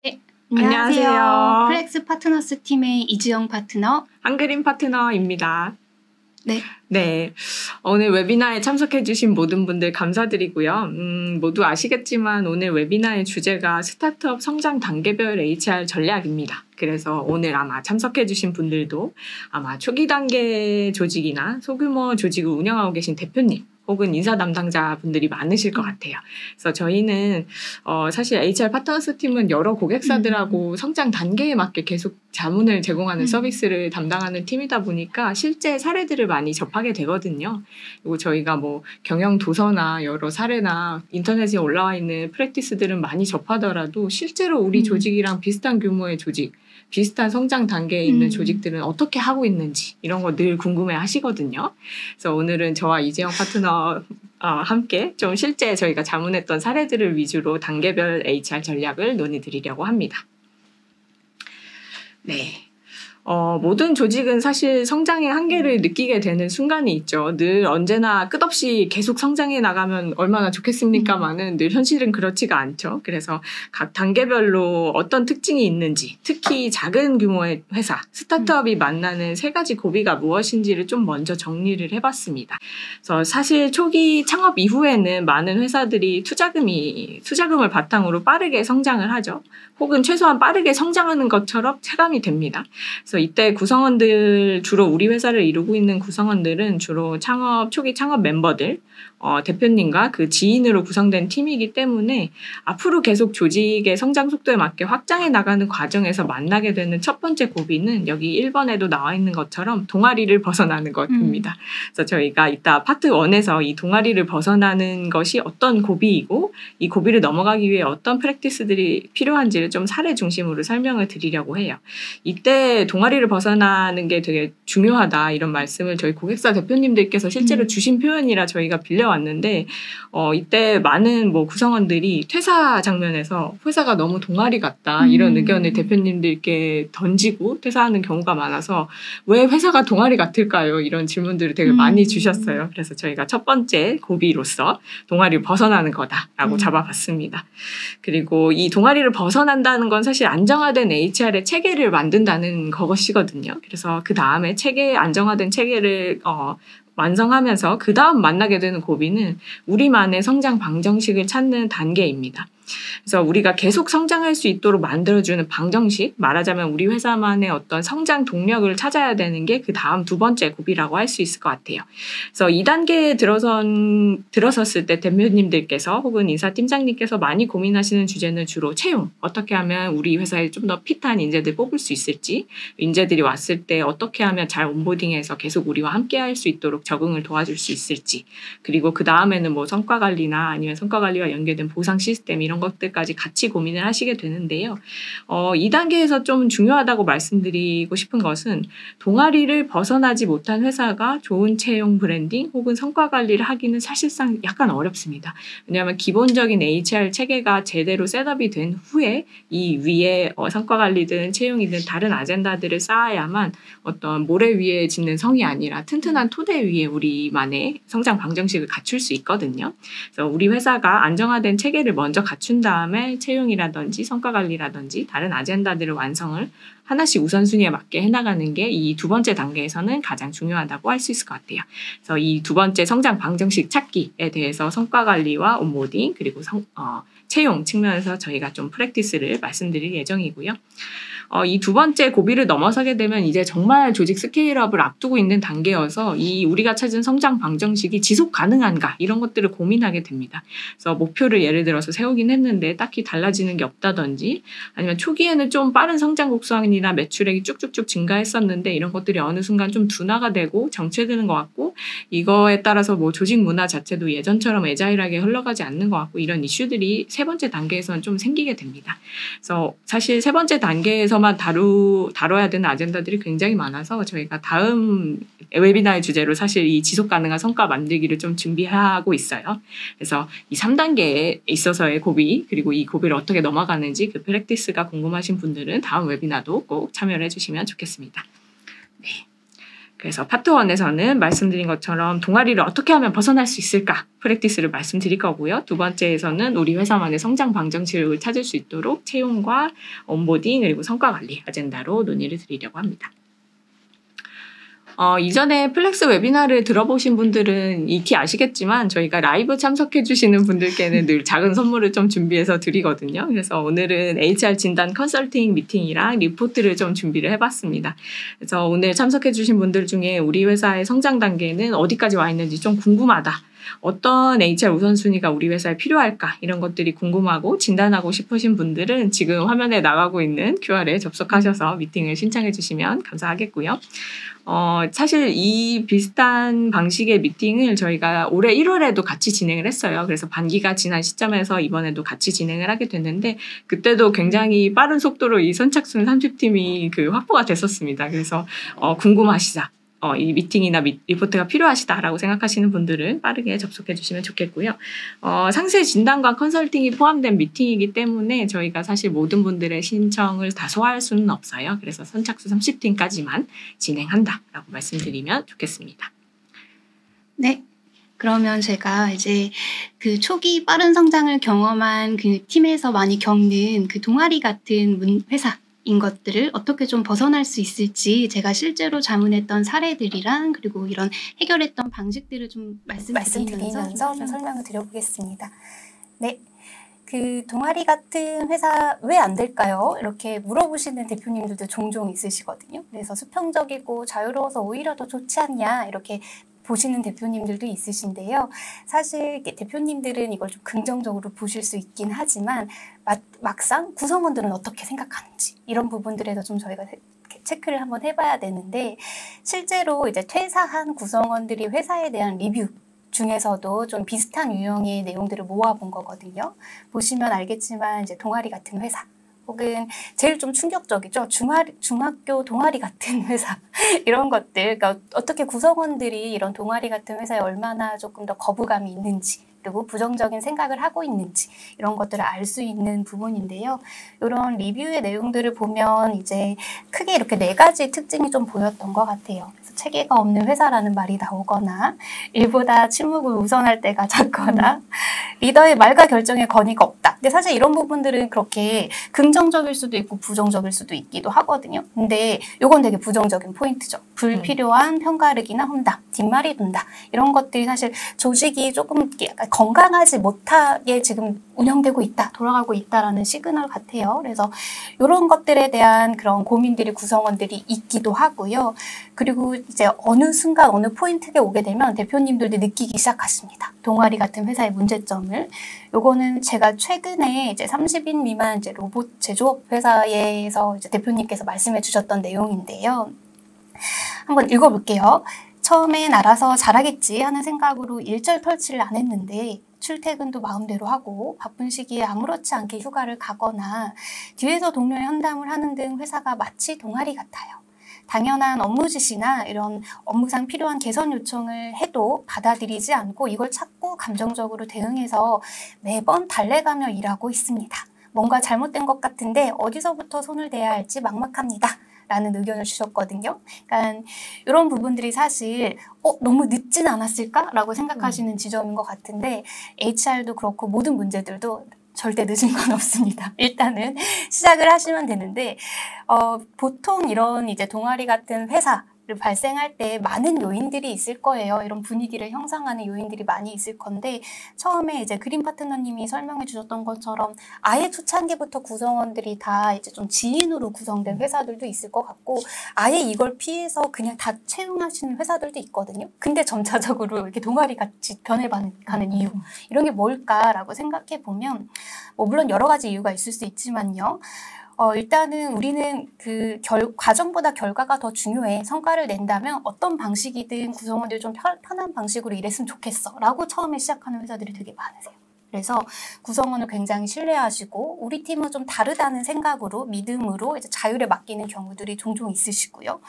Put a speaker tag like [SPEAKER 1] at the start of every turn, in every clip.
[SPEAKER 1] 네,
[SPEAKER 2] 안녕하세요.
[SPEAKER 1] 플렉스 파트너스 팀의 이주영 파트너.
[SPEAKER 2] 한그림 파트너입니다.
[SPEAKER 1] 네.
[SPEAKER 2] 네. 오늘 웨비나에 참석해주신 모든 분들 감사드리고요. 모두 아시겠지만 오늘 웨비나의 주제가 스타트업 성장 단계별 HR 전략입니다. 그래서 오늘 아마 참석해주신 분들도 아마 초기 단계 조직이나 소규모 조직을 운영하고 계신 대표님 혹은 인사 담당자 분들이 많으실 것 같아요. 그래서 저희는 사실 HR 파트너스 팀은 여러 고객사들하고 성장 단계에 맞게 계속 자문을 제공하는 서비스를 담당하는 팀이다 보니까 실제 사례들을 많이 접하게 되거든요. 그리고 저희가 뭐 경영 도서나 여러 사례나 인터넷에 올라와 있는 프랙티스들은 많이 접하더라도 실제로 우리 조직이랑 비슷한 규모의 조직, 비슷한 성장 단계에 있는 조직들은 어떻게 하고 있는지 이런 거 늘 궁금해 하시거든요. 그래서 오늘은 저와 이재영 파트너 함께 좀 실제 저희가 자문했던 사례들을 위주로 단계별 HR 전략을 논의드리려고 합니다. 네. 모든 조직은 사실 성장의 한계를 느끼게 되는 순간이 있죠. 늘 언제나 끝없이 계속 성장해 나가면 얼마나 좋겠습니까마는 늘 현실은 그렇지가 않죠. 그래서 각 단계별로 어떤 특징이 있는지, 특히 작은 규모의 회사, 스타트업이 만나는 세 가지 고비가 무엇인지를 좀 먼저 정리를 해봤습니다. 그래서 사실 초기 창업 이후에는 많은 회사들이 투자금을 바탕으로 빠르게 성장을 하죠. 혹은 최소한 빠르게 성장하는 것처럼 체감이 됩니다. 그래서 이때 구성원들, 주로 우리 회사를 이루고 있는 구성원들은 주로 초기 창업 멤버들, 대표님과 그 지인으로 구성된 팀이기 때문에 앞으로 계속 조직의 성장 속도에 맞게 확장해 나가는 과정에서 만나게 되는 첫 번째 고비는 여기 1번에도 나와 있는 것처럼 동아리를 벗어나는 것입니다. 그래서 저희가 이따 파트 1에서 이 동아리를 벗어나는 것이 어떤 고비이고 이 고비를 넘어가기 위해 어떤 프랙티스들이 필요한지를 좀 사례 중심으로 설명을 드리려고 해요. 이때 동아리를 벗어나는 게 되게 중요하다 이런 말씀을 저희 고객사 대표님들께서 실제로 주신 표현이라 저희가 빌려왔는데 이때 많은 뭐 구성원들이 퇴사 장면에서 회사가 너무 동아리 같다 이런 의견을 대표님들께 던지고 퇴사하는 경우가 많아서 왜 회사가 동아리 같을까요? 이런 질문들을 되게 많이 주셨어요. 그래서 저희가 첫 번째 고비로서 동아리를 벗어나는 거다라고 잡아봤습니다. 그리고 이 동아리를 벗어난다는 건 사실 안정화된 HR의 체계를 만든다는 것이거든요. 그래서 그 다음에 안정화된 체계를 완성하면서 그 다음 만나게 되는 고비는 우리만의 성장 방정식을 찾는 단계입니다. 그래서 우리가 계속 성장할 수 있도록 만들어주는 방정식, 말하자면 우리 회사만의 어떤 성장 동력을 찾아야 되는 게 그 다음 두 번째 고비라고 할 수 있을 것 같아요. 그래서 이 단계에 들어섰을 때 대표님들께서 혹은 인사팀장님께서 많이 고민하시는 주제는 주로 채용, 어떻게 하면 우리 회사에 좀 더 핏한 인재들 뽑을 수 있을지, 인재들이 왔을 때 어떻게 하면 잘 온보딩해서 계속 우리와 함께 할 수 있도록 적응을 도와줄 수 있을지, 그리고 그 다음에는 뭐 성과 관리나 아니면 성과 관리와 연계된 보상 시스템 이런 것들까지 같이 고민을 하시게 되는데요. 이 단계에서 좀 중요하다고 말씀드리고 싶은 것은 동아리를 벗어나지 못한 회사가 좋은 채용 브랜딩 혹은 성과 관리를 하기는 사실상 약간 어렵습니다. 왜냐하면 기본적인 HR 체계가 제대로 셋업이 된 후에 이 위에 성과 관리든 채용이든 다른 아젠다들을 쌓아야만 어떤 모래 위에 짓는 성이 아니라 튼튼한 토대 위에 우리만의 성장 방정식을 갖출 수 있거든요. 그래서 우리 회사가 안정화된 체계를 먼저 갖춘 다음에 채용이라든지 성과 관리라든지 다른 아젠다들을 완성을 하나씩 우선순위에 맞게 해나가는 게 이 두 번째 단계에서는 가장 중요하다고 할 수 있을 것 같아요. 그래서 이 두 번째 성장 방정식 찾기에 대해서 성과 관리와 온보딩 그리고 채용 측면에서 저희가 좀 프랙티스를 말씀드릴 예정이고요. 이 두 번째 고비를 넘어서게 되면 이제 정말 조직 스케일업을 앞두고 있는 단계여서 이 우리가 찾은 성장 방정식이 지속 가능한가 이런 것들을 고민하게 됩니다. 그래서 목표를 예를 들어서 세우긴 했는데 딱히 달라지는 게 없다든지 아니면 초기에는 좀 빠른 성장 곡선이나 매출액이 쭉쭉쭉 증가했었는데 이런 것들이 어느 순간 좀 둔화가 되고 정체되는 것 같고 이거에 따라서 뭐 조직 문화 자체도 예전처럼 애자일하게 흘러가지 않는 것 같고 이런 이슈들이 세 번째 단계에서는 좀 생기게 됩니다. 그래서 사실 세 번째 단계에서만 다뤄야 되는 아젠다들이 굉장히 많아서 저희가 다음 웨비나의 주제로 사실 이 지속 가능한 성과 만들기를 좀 준비하고 있어요. 그래서 이 3단계에 있어서의 고비 그리고 이 고비를 어떻게 넘어가는지 그 프랙티스가 궁금하신 분들은 다음 웨비나도 꼭 참여를 해주시면 좋겠습니다. 네. 그래서 파트 1에서는 말씀드린 것처럼 동아리를 어떻게 하면 벗어날 수 있을까 프랙티스를 말씀드릴 거고요. 두 번째에서는 우리 회사만의 성장 방정식을 찾을 수 있도록 채용과 온보딩 그리고 성과 관리 아젠다로 논의를 드리려고 합니다. 이전에 플렉스 웨비나를 들어보신 분들은 익히 아시겠지만 저희가 라이브 참석해 주시는 분들께는 늘 작은 선물을 좀 준비해서 드리거든요. 그래서 오늘은 HR 진단 컨설팅 미팅이랑 리포트를 좀 준비를 해봤습니다. 그래서 오늘 참석해 주신 분들 중에 우리 회사의 성장 단계는 어디까지 와 있는지 좀 궁금하다. 어떤 HR 우선순위가 우리 회사에 필요할까 이런 것들이 궁금하고 진단하고 싶으신 분들은 지금 화면에 나가고 있는 QR에 접속하셔서 미팅을 신청해 주시면 감사하겠고요. 사실 이 비슷한 방식의 미팅을 저희가 올해 1월에도 같이 진행을 했어요. 그래서 반기가 지난 시점에서 이번에도 같이 진행을 하게 됐는데 그때도 굉장히 빠른 속도로 이 선착순 30팀이 확보가 됐었습니다. 그래서 궁금하시다. 이 미팅이나 리포트가 필요하시다라고 생각하시는 분들은 빠르게 접속해 주시면 좋겠고요. 상세 진단과 컨설팅이 포함된 미팅이기 때문에 저희가 사실 모든 분들의 신청을 다 소화할 수는 없어요. 그래서 선착순 30팀까지만 진행한다라고 말씀드리면 좋겠습니다.
[SPEAKER 1] 네. 그러면 제가 이제 그 초기 빠른 성장을 경험한 그 팀에서 많이 겪는 그 동아리 같은 회사인 것들을 어떻게 좀 벗어날 수 있을지 제가 실제로 자문했던 사례들이랑 그리고 이런 해결했던 방식들을 좀 말씀드리면서
[SPEAKER 3] 좀 설명을 드려보겠습니다. 네. 그 동아리 같은 회사 왜 안 될까요? 이렇게 물어보시는 대표님들도 종종 있으시거든요. 그래서 수평적이고 자유로워서 오히려 더 좋지 않냐 이렇게 보시는 대표님들도 있으신데요. 사실 대표님들은 이걸 좀 긍정적으로 보실 수 있긴 하지만 막상 구성원들은 어떻게 생각하는지 이런 부분들에서 좀 저희가 체크를 한번 해봐야 되는데 실제로 이제 퇴사한 구성원들이 회사에 대한 리뷰 중에서도 좀 비슷한 유형의 내용들을 모아본 거거든요. 보시면 알겠지만 이제 동아리 같은 회사 혹은 제일 좀 충격적이죠. 중학교 동아리 같은 회사 이런 것들 그러니까 어떻게 구성원들이 이런 동아리 같은 회사에 얼마나 조금 더 거부감이 있는지 그리고 부정적인 생각을 하고 있는지 이런 것들을 알 수 있는 부분인데요. 이런 리뷰의 내용들을 보면 이제 크게 이렇게 4가지 특징이 좀 보였던 것 같아요. 그래서 체계가 없는 회사라는 말이 나오거나 일보다 침묵을 우선할 때가 잦거나 리더의 말과 결정에 권위가 없다. 근데 사실 이런 부분들은 그렇게 긍정적일 수도 있고 부정적일 수도 있기도 하거든요. 근데 이건 되게 부정적인 포인트죠. 불필요한 편가르기나 험담, 뒷말이 돈다. 이런 것들이 사실 조직이 조금 약간 건강하지 못하게 지금 운영되고 있다, 돌아가고 있다라는 시그널 같아요. 그래서 이런 것들에 대한 그런 고민들이 구성원들이 있기도 하고요. 그리고 이제 어느 순간 어느 포인트에 오게 되면 대표님들도 느끼기 시작하십니다. 동아리 같은 회사의 문제점을. 요거는 제가 최근에 이제 30인 미만 이제 로봇 제조업 회사에서 이제 대표님께서 말씀해 주셨던 내용인데요. 한번 읽어볼게요. 처음엔 알아서 잘하겠지 하는 생각으로 일절 털칠을 안 했는데 출퇴근도 마음대로 하고 바쁜 시기에 아무렇지 않게 휴가를 가거나 뒤에서 동료의 현담을 하는 등 회사가 마치 동아리 같아요. 당연한 업무 지시나 이런 업무상 필요한 개선 요청을 해도 받아들이지 않고 이걸 찾고 감정적으로 대응해서 매번 달래가며 일하고 있습니다. 뭔가 잘못된 것 같은데 어디서부터 손을 대야 할지 막막합니다. 라는 의견을 주셨거든요. 그러니까 이런 부분들이 사실 너무 늦진 않았을까? 라고 생각하시는 지점인 것 같은데 HR도 그렇고 모든 문제들도 절대 늦은 건 없습니다. 일단은 시작을 하시면 되는데 보통 이런 이제 동아리 같은 회사를 발생할 때 많은 요인들이 있을 거예요. 이런 분위기를 형성하는 요인들이 많이 있을 건데 처음에 이제 그린 파트너님이 설명해 주셨던 것처럼 아예 초창기부터 구성원들이 다 이제 좀 지인으로 구성된 회사들도 있을 것 같고 아예 이걸 피해서 그냥 다 채용하시는 회사들도 있거든요. 근데 점차적으로 이렇게 동아리 같이 변해가는 이유 이런 게 뭘까라고 생각해 보면 물론 여러 가지 이유가 있을 수 있지만요. 일단은 우리는 그 과정보다 결과가 더 중요해. 성과를 낸다면 어떤 방식이든 구성원들이 좀 편한 방식으로 일했으면 좋겠어. 라고 처음에 시작하는 회사들이 되게 많으세요. 그래서 구성원을 굉장히 신뢰하시고 우리 팀은 좀 다르다는 생각으로 믿음으로 이제 자율에 맡기는 경우들이 종종 있으시고요.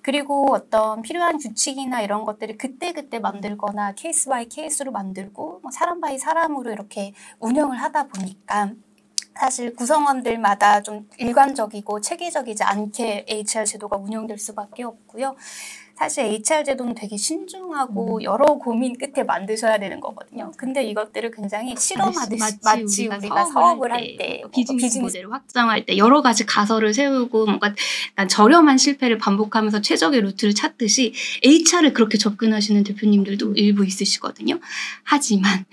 [SPEAKER 3] 그리고 어떤 필요한 규칙이나 이런 것들을 그때그때 만들거나 케이스 바이 케이스로 만들고 사람 바이 사람으로 이렇게 운영을 하다 보니까 사실 구성원들마다 좀 일관적이고 체계적이지 않게 HR 제도가 운영될 수밖에 없고요. 사실 HR 제도는 되게 신중하고 여러 고민 끝에 만드셔야 되는 거거든요. 근데 이것들을 굉장히 실험하듯이 마치 우리가 사업을 할 때
[SPEAKER 1] 비즈니스 모델을 확장할 때 여러 가지 가설을 세우고 뭔가 저렴한 실패를 반복하면서 최적의 루트를 찾듯이 HR을 그렇게 접근하시는 대표님들도 일부 있으시거든요. 하지만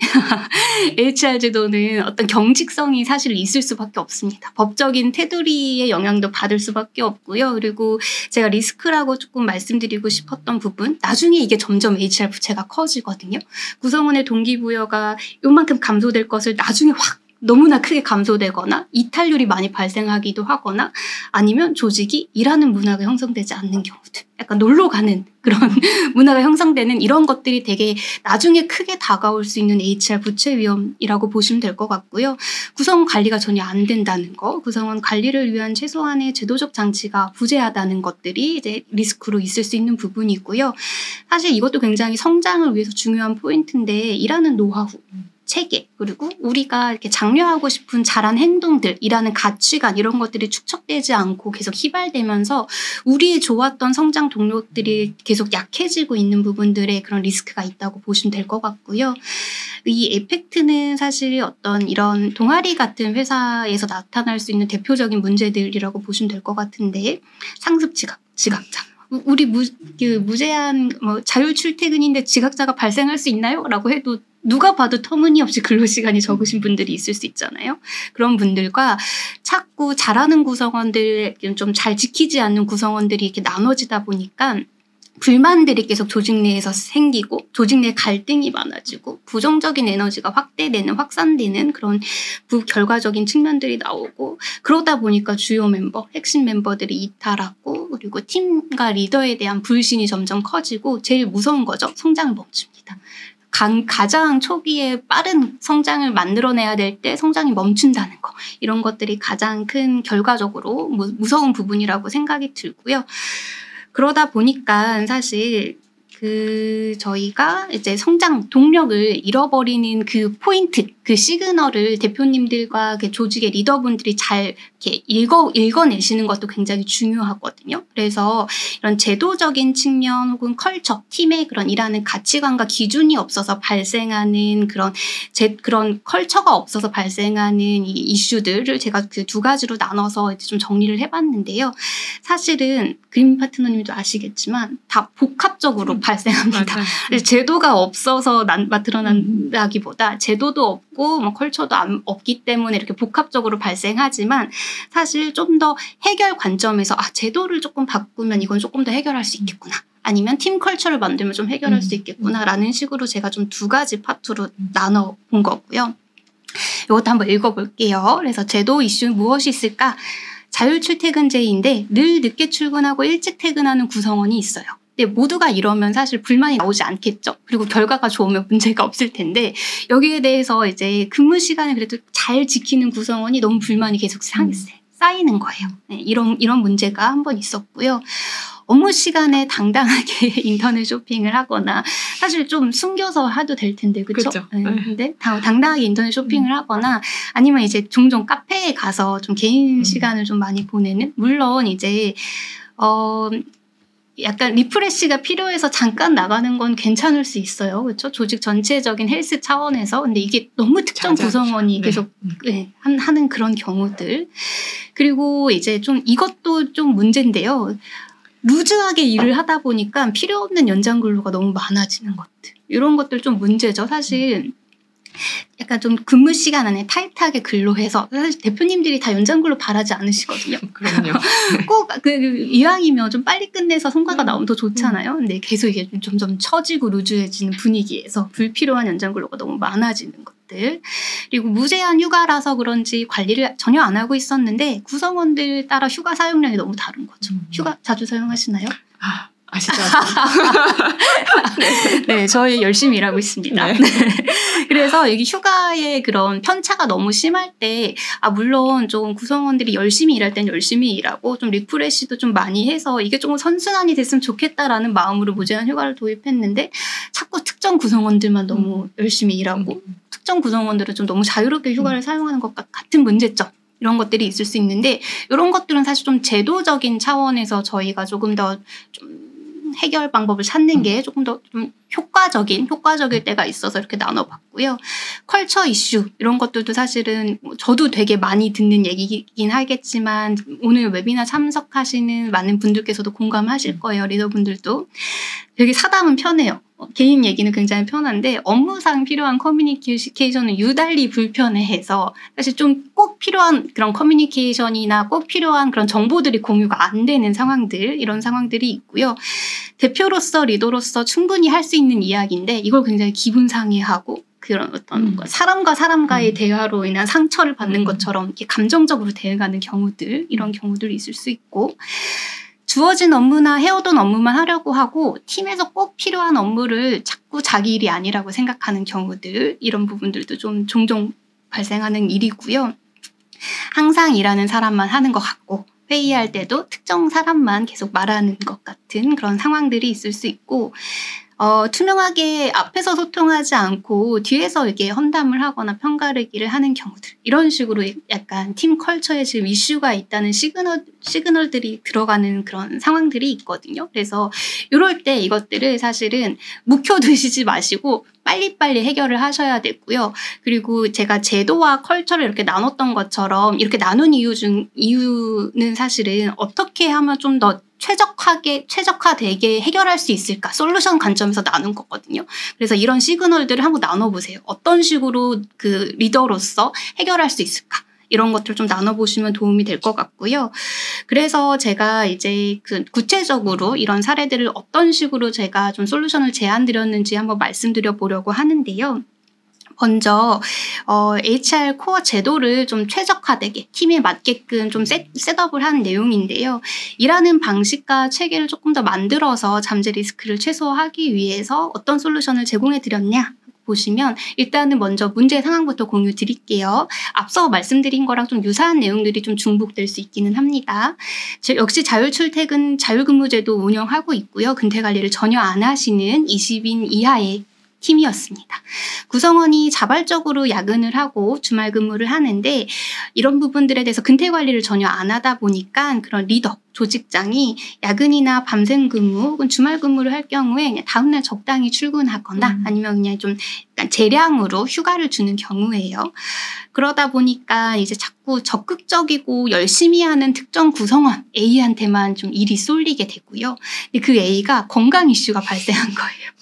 [SPEAKER 1] HR 제도는 어떤 경직성이 사실 있을 수밖에 없습니다. 법적인 테두리의 영향도 받을 수밖에 없고요. 그리고 제가 리스크라고 조금 말씀드리고 싶었던 부분, 나중에 이게 점점 HR 부채가 커지거든요. 구성원의 동기부여가 요만큼 감소될 것을 나중에 확 너무나 크게 감소되거나 이탈률이 많이 발생하기도 하거나 아니면 조직이 일하는 문화가 형성되지 않는 경우들, 약간 놀러 가는 그런 문화가 형성되는 이런 것들이 되게 나중에 크게 다가올 수 있는 HR 부채 위험이라고 보시면 될 것 같고요. 구성원 관리가 전혀 안 된다는 거, 구성원 관리를 위한 최소한의 제도적 장치가 부재하다는 것들이 이제 리스크로 있을 수 있는 부분이고요. 사실 이것도 굉장히 성장을 위해서 중요한 포인트인데 일하는 노하우, 체계, 그리고 우리가 이렇게 장려하고 싶은 잘한 행동들, 일하는 가치관 이런 것들이 축적되지 않고 계속 휘발되면서 우리의 좋았던 성장 동력들이 계속 약해지고 있는 부분들에 그런 리스크가 있다고 보시면 될 것 같고요. 이 에펙트는 사실 어떤 이런 동아리 같은 회사에서 나타날 수 있는 대표적인 문제들이라고 보시면 될 것 같은데, 상습 지각자. 우리 무제한 자율 출퇴근인데 지각자가 발생할 수 있나요? 라고 해도 누가 봐도 터무니없이 근로시간이 적으신 분들이 있을 수 있잖아요. 그런 분들과 자꾸 잘하는 구성원들, 좀 잘 지키지 않는 구성원들이 이렇게 나눠지다 보니까 불만들이 계속 조직 내에서 생기고 조직 내 갈등이 많아지고 부정적인 에너지가 확산되는 그런 부결과적인 측면들이 나오고, 그러다 보니까 주요 멤버, 핵심 멤버들이 이탈하고, 그리고 팀과 리더에 대한 불신이 점점 커지고, 제일 무서운 거죠. 성장을 멈춥니다. 가장 초기에 빠른 성장을 만들어내야 될 때 성장이 멈춘다는 거, 이런 것들이 가장 큰 결과적으로 무서운 부분이라고 생각이 들고요. 그러다 보니까 사실 저희가 이제 성장 동력을 잃어버리는 그 포인트, 그 시그널을 대표님들과 그 조직의 리더분들이 잘 이렇게 읽어내시는 것도 굉장히 중요하거든요. 그래서 이런 제도적인 측면 혹은 컬처, 팀의 그런 일하는 가치관과 기준이 없어서 발생하는 그런 컬처가 없어서 발생하는 이 이슈들을 제가 그 두 가지로 나눠서 이제 좀 정리를 해봤는데요. 사실은 그림 파트너님도 아시겠지만 다 복합적으로 발생합니다. 제도가 없어서 드러난다기보다 제도도 없고 컬처도 없기 때문에 이렇게 복합적으로 발생하지만, 사실 좀 더 해결 관점에서 제도를 조금 바꾸면 이건 조금 더 해결할 수 있겠구나, 아니면 팀 컬처를 만들면 좀 해결할 수 있겠구나라는 식으로 제가 좀 두 가지 파트로 나눠본 거고요. 이것도 한번 읽어볼게요. 그래서 제도 이슈 무엇이 있을까? 자율 출퇴근제인데 늘 늦게 출근하고 일찍 퇴근하는 구성원이 있어요. 근데 모두가 이러면 사실 불만이 나오지 않겠죠. 그리고 결과가 좋으면 문제가 없을 텐데, 여기에 대해서 이제 근무 시간을 그래도 잘 지키는 구성원이 너무 불만이 계속 쌓이는 거예요. 네, 이런 문제가 한번 있었고요. 업무 시간에 당당하게 인터넷 쇼핑을 하거나, 사실 좀 숨겨서 해도 될 텐데, 그렇죠? 네. 근데 당당하게 인터넷 쇼핑을 하거나, 아니면 이제 종종 카페에 가서 좀 개인 시간을 좀 많이 보내는, 물론 이제 약간 리프레시가 필요해서 잠깐 나가는 건 괜찮을 수 있어요. 그렇죠? 조직 전체적인 헬스 차원에서. 근데 이게 너무 특정 구성원이 계속 하는 그런 경우들. 그리고 이제 좀 이것도 좀 문제인데요. 루즈하게 일을 하다 보니까 필요 없는 연장 근로가 너무 많아지는 것들. 이런 것들 좀 문제죠. 사실 약간 좀 근무 시간 안에 타이트하게 근로해서, 사실 대표님들이 다 연장 근로 바라지 않으시거든요.
[SPEAKER 2] 그럼요.
[SPEAKER 3] 꼭 이왕이면 좀 빨리 끝내서 성과가 나오면 더 좋잖아요. 근데 계속 이게 점점 처지고 루즈해지는 분위기에서 불필요한 연장 근로가 너무 많아지는 것들. 그리고 무제한 휴가라서 그런지 관리를 전혀 안 하고 있었는데 구성원들 따라 휴가 사용량이 너무 다른 거죠. 휴가 자주 사용하시나요?
[SPEAKER 2] 아시죠?
[SPEAKER 3] 네, 저희 열심히 일하고 있습니다.
[SPEAKER 2] 네.
[SPEAKER 3] 그래서 여기 휴가의 그런 편차가 너무 심할 때, 물론 좀 구성원들이 열심히 일할 땐 열심히 일하고 좀 리프레시도 좀 많이 해서 이게 조금 선순환이 됐으면 좋겠다라는 마음으로 무제한 휴가를 도입했는데, 자꾸 특정 구성원들만 너무 열심히 일하고 특정 구성원들은 좀 너무 자유롭게 휴가를 사용하는 것 같은 문제점, 이런 것들이 있을 수 있는데, 이런 것들은 사실 좀 제도적인 차원에서 저희가 조금 더 좀
[SPEAKER 1] 해결 방법을 찾는 게 조금 더 좀 효과적일 때가 있어서 이렇게 나눠봤고요. 컬처 이슈 이런 것들도 사실은 저도 되게 많이 듣는 얘기긴 하겠지만 오늘 웨비나 참석하시는 많은 분들께서도 공감하실 거예요. 리더분들도. 되게 사담은 편해요. 개인 얘기는 굉장히 편한데 업무상 필요한 커뮤니케이션은 유달리 불편해해서 사실 좀 꼭 필요한 그런 커뮤니케이션이나 꼭 필요한 그런 정보들이 공유가 안 되는 상황들 이런 상황들이 있고요. 대표로서 리더로서 충분히 할 수 있는 이야기인데 이걸 굉장히 기분 상해하고 그런 어떤 사람과 사람과의 대화로 인한 상처를 받는 것처럼 이렇게 감정적으로 대응하는 경우들 이런 경우들이 있을 수 있고 주어진 업무나 해오던 업무만 하려고 하고 팀에서 꼭 필요한 업무를 자꾸 자기 일이 아니라고 생각하는 경우들 이런 부분들도 좀 종종 발생하는 일이고요. 항상 일하는 사람만 하는 것 같고 회의할 때도 특정 사람만 계속 말하는 것 같은 그런 상황들이 있을 수 있고 투명하게 앞에서 소통하지 않고 뒤에서 이렇게 헌담을 하거나 편가르기를 하는 경우들 이런 식으로 약간 팀 컬처에 지금 이슈가 있다는 시그널들이 들어가는 그런 상황들이 있거든요. 그래서 이럴 때 이것들을 사실은 묵혀두시지 마시고 빨리빨리 해결을 하셔야 되고요. 그리고 제가 제도와 컬처를 이렇게 나눴던 것처럼 이렇게 나눈 이유는 사실은 어떻게 하면 좀 더 최적화되게 해결할 수 있을까? 솔루션 관점에서 나눈 거거든요. 그래서 이런 시그널들을 한번 나눠보세요. 어떤 식으로 그 리더로서 해결할 수 있을까? 이런 것들 좀 나눠보시면 도움이 될 것 같고요. 그래서 제가 이제 그 구체적으로 이런 사례들을 어떤 식으로 제가 좀 솔루션을 제안드렸는지 한번 말씀드려 보려고 하는데요. 먼저 HR 코어 제도를 좀 최적화되게 팀에 맞게끔 좀 셋업을 한 내용인데요. 일하는 방식과 체계를 조금 더 만들어서 잠재 리스크를 최소화하기 위해서 어떤 솔루션을 제공해 드렸냐 보시면 일단은 먼저 문제 상황부터 공유 드릴게요. 앞서 말씀드린 거랑 좀 유사한 내용들이 좀 중복될 수 있기는 합니다. 역시 자율 출퇴근 자율근무제도 운영하고 있고요. 근태관리를 전혀 안 하시는 20인 이하의 팀이었습니다. 구성원이 자발적으로 야근을 하고 주말 근무를 하는데 이런 부분들에 대해서 근태 관리를 전혀 안 하다 보니까 그런 리더, 조직장이 야근이나 밤샘 근무 혹은 주말 근무를 할 경우에 그냥 다음날 적당히 출근하거나 아니면 그냥 좀 약간 재량으로 휴가를 주는 경우예요. 그러다 보니까 이제 자꾸 적극적이고 열심히 하는 특정 구성원 A한테만 좀 일이 쏠리게 되고요. 근데 그 A가 건강 이슈가 발생한 거예요.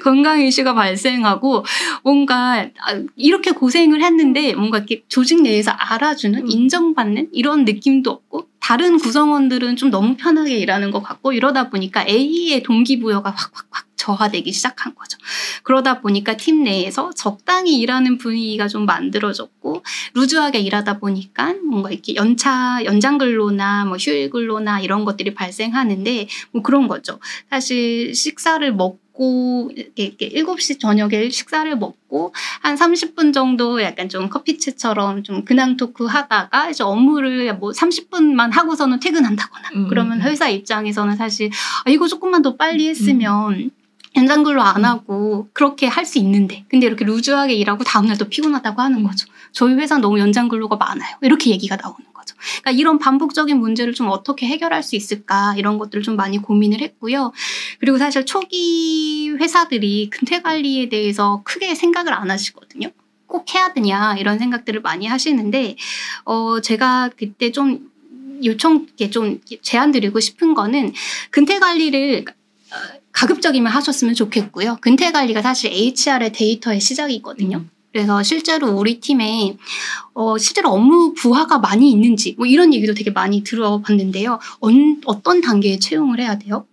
[SPEAKER 1] 건강 이슈가 발생하고 뭔가 이렇게 고생을 했는데 뭔가 이렇게 조직 내에서 알아주는 인정받는 이런 느낌도 없고 다른 구성원들은 좀 너무 편하게 일하는 것 같고 이러다 보니까 A의 동기부여가 확 저하되기 시작한 거죠. 그러다 보니까 팀 내에서 적당히 일하는 분위기가 좀 만들어졌고 루즈하게 일하다 보니까 뭔가 이렇게 연장 근로나 뭐 휴일 근로나 이런 것들이 발생하는데 뭐 그런 거죠. 사실 식사를 먹고 이렇게 7시 저녁에 식사를 먹고 한 30분 정도 약간 좀 커피채처럼 좀 근황 토크 하다가 이제 업무를 뭐 30분만 하고서는 퇴근한다거나 그러면 회사 입장에서는 사실 이거 조금만 더 빨리 했으면 연장근로 안 하고 그렇게 할 수 있는데 근데 이렇게 루즈하게 일하고 다음날 또 피곤하다고 하는 거죠. 저희 회사 너무 연장근로가 많아요. 이렇게 얘기가 나오는 거죠. 그러니까 이런 반복적인 문제를 좀 어떻게 해결할 수 있을까 이런 것들을 좀 많이 고민을 했고요. 그리고 사실 초기 회사들이 근태관리에 대해서 크게 생각을 안 하시거든요. 꼭 해야 되냐 이런 생각들을 많이 하시는데 제가 그때 좀 좀 제안 드리고 싶은 거는 근태관리를 가급적이면 하셨으면 좋겠고요. 근태관리가 사실 HR의 데이터의 시작이거든요. 그래서 실제로 우리 팀에 실제로 업무 부하가 많이 있는지 뭐 이런 얘기도 되게 많이 들어봤는데요. 어떤 단계에 채용을 해야 돼요?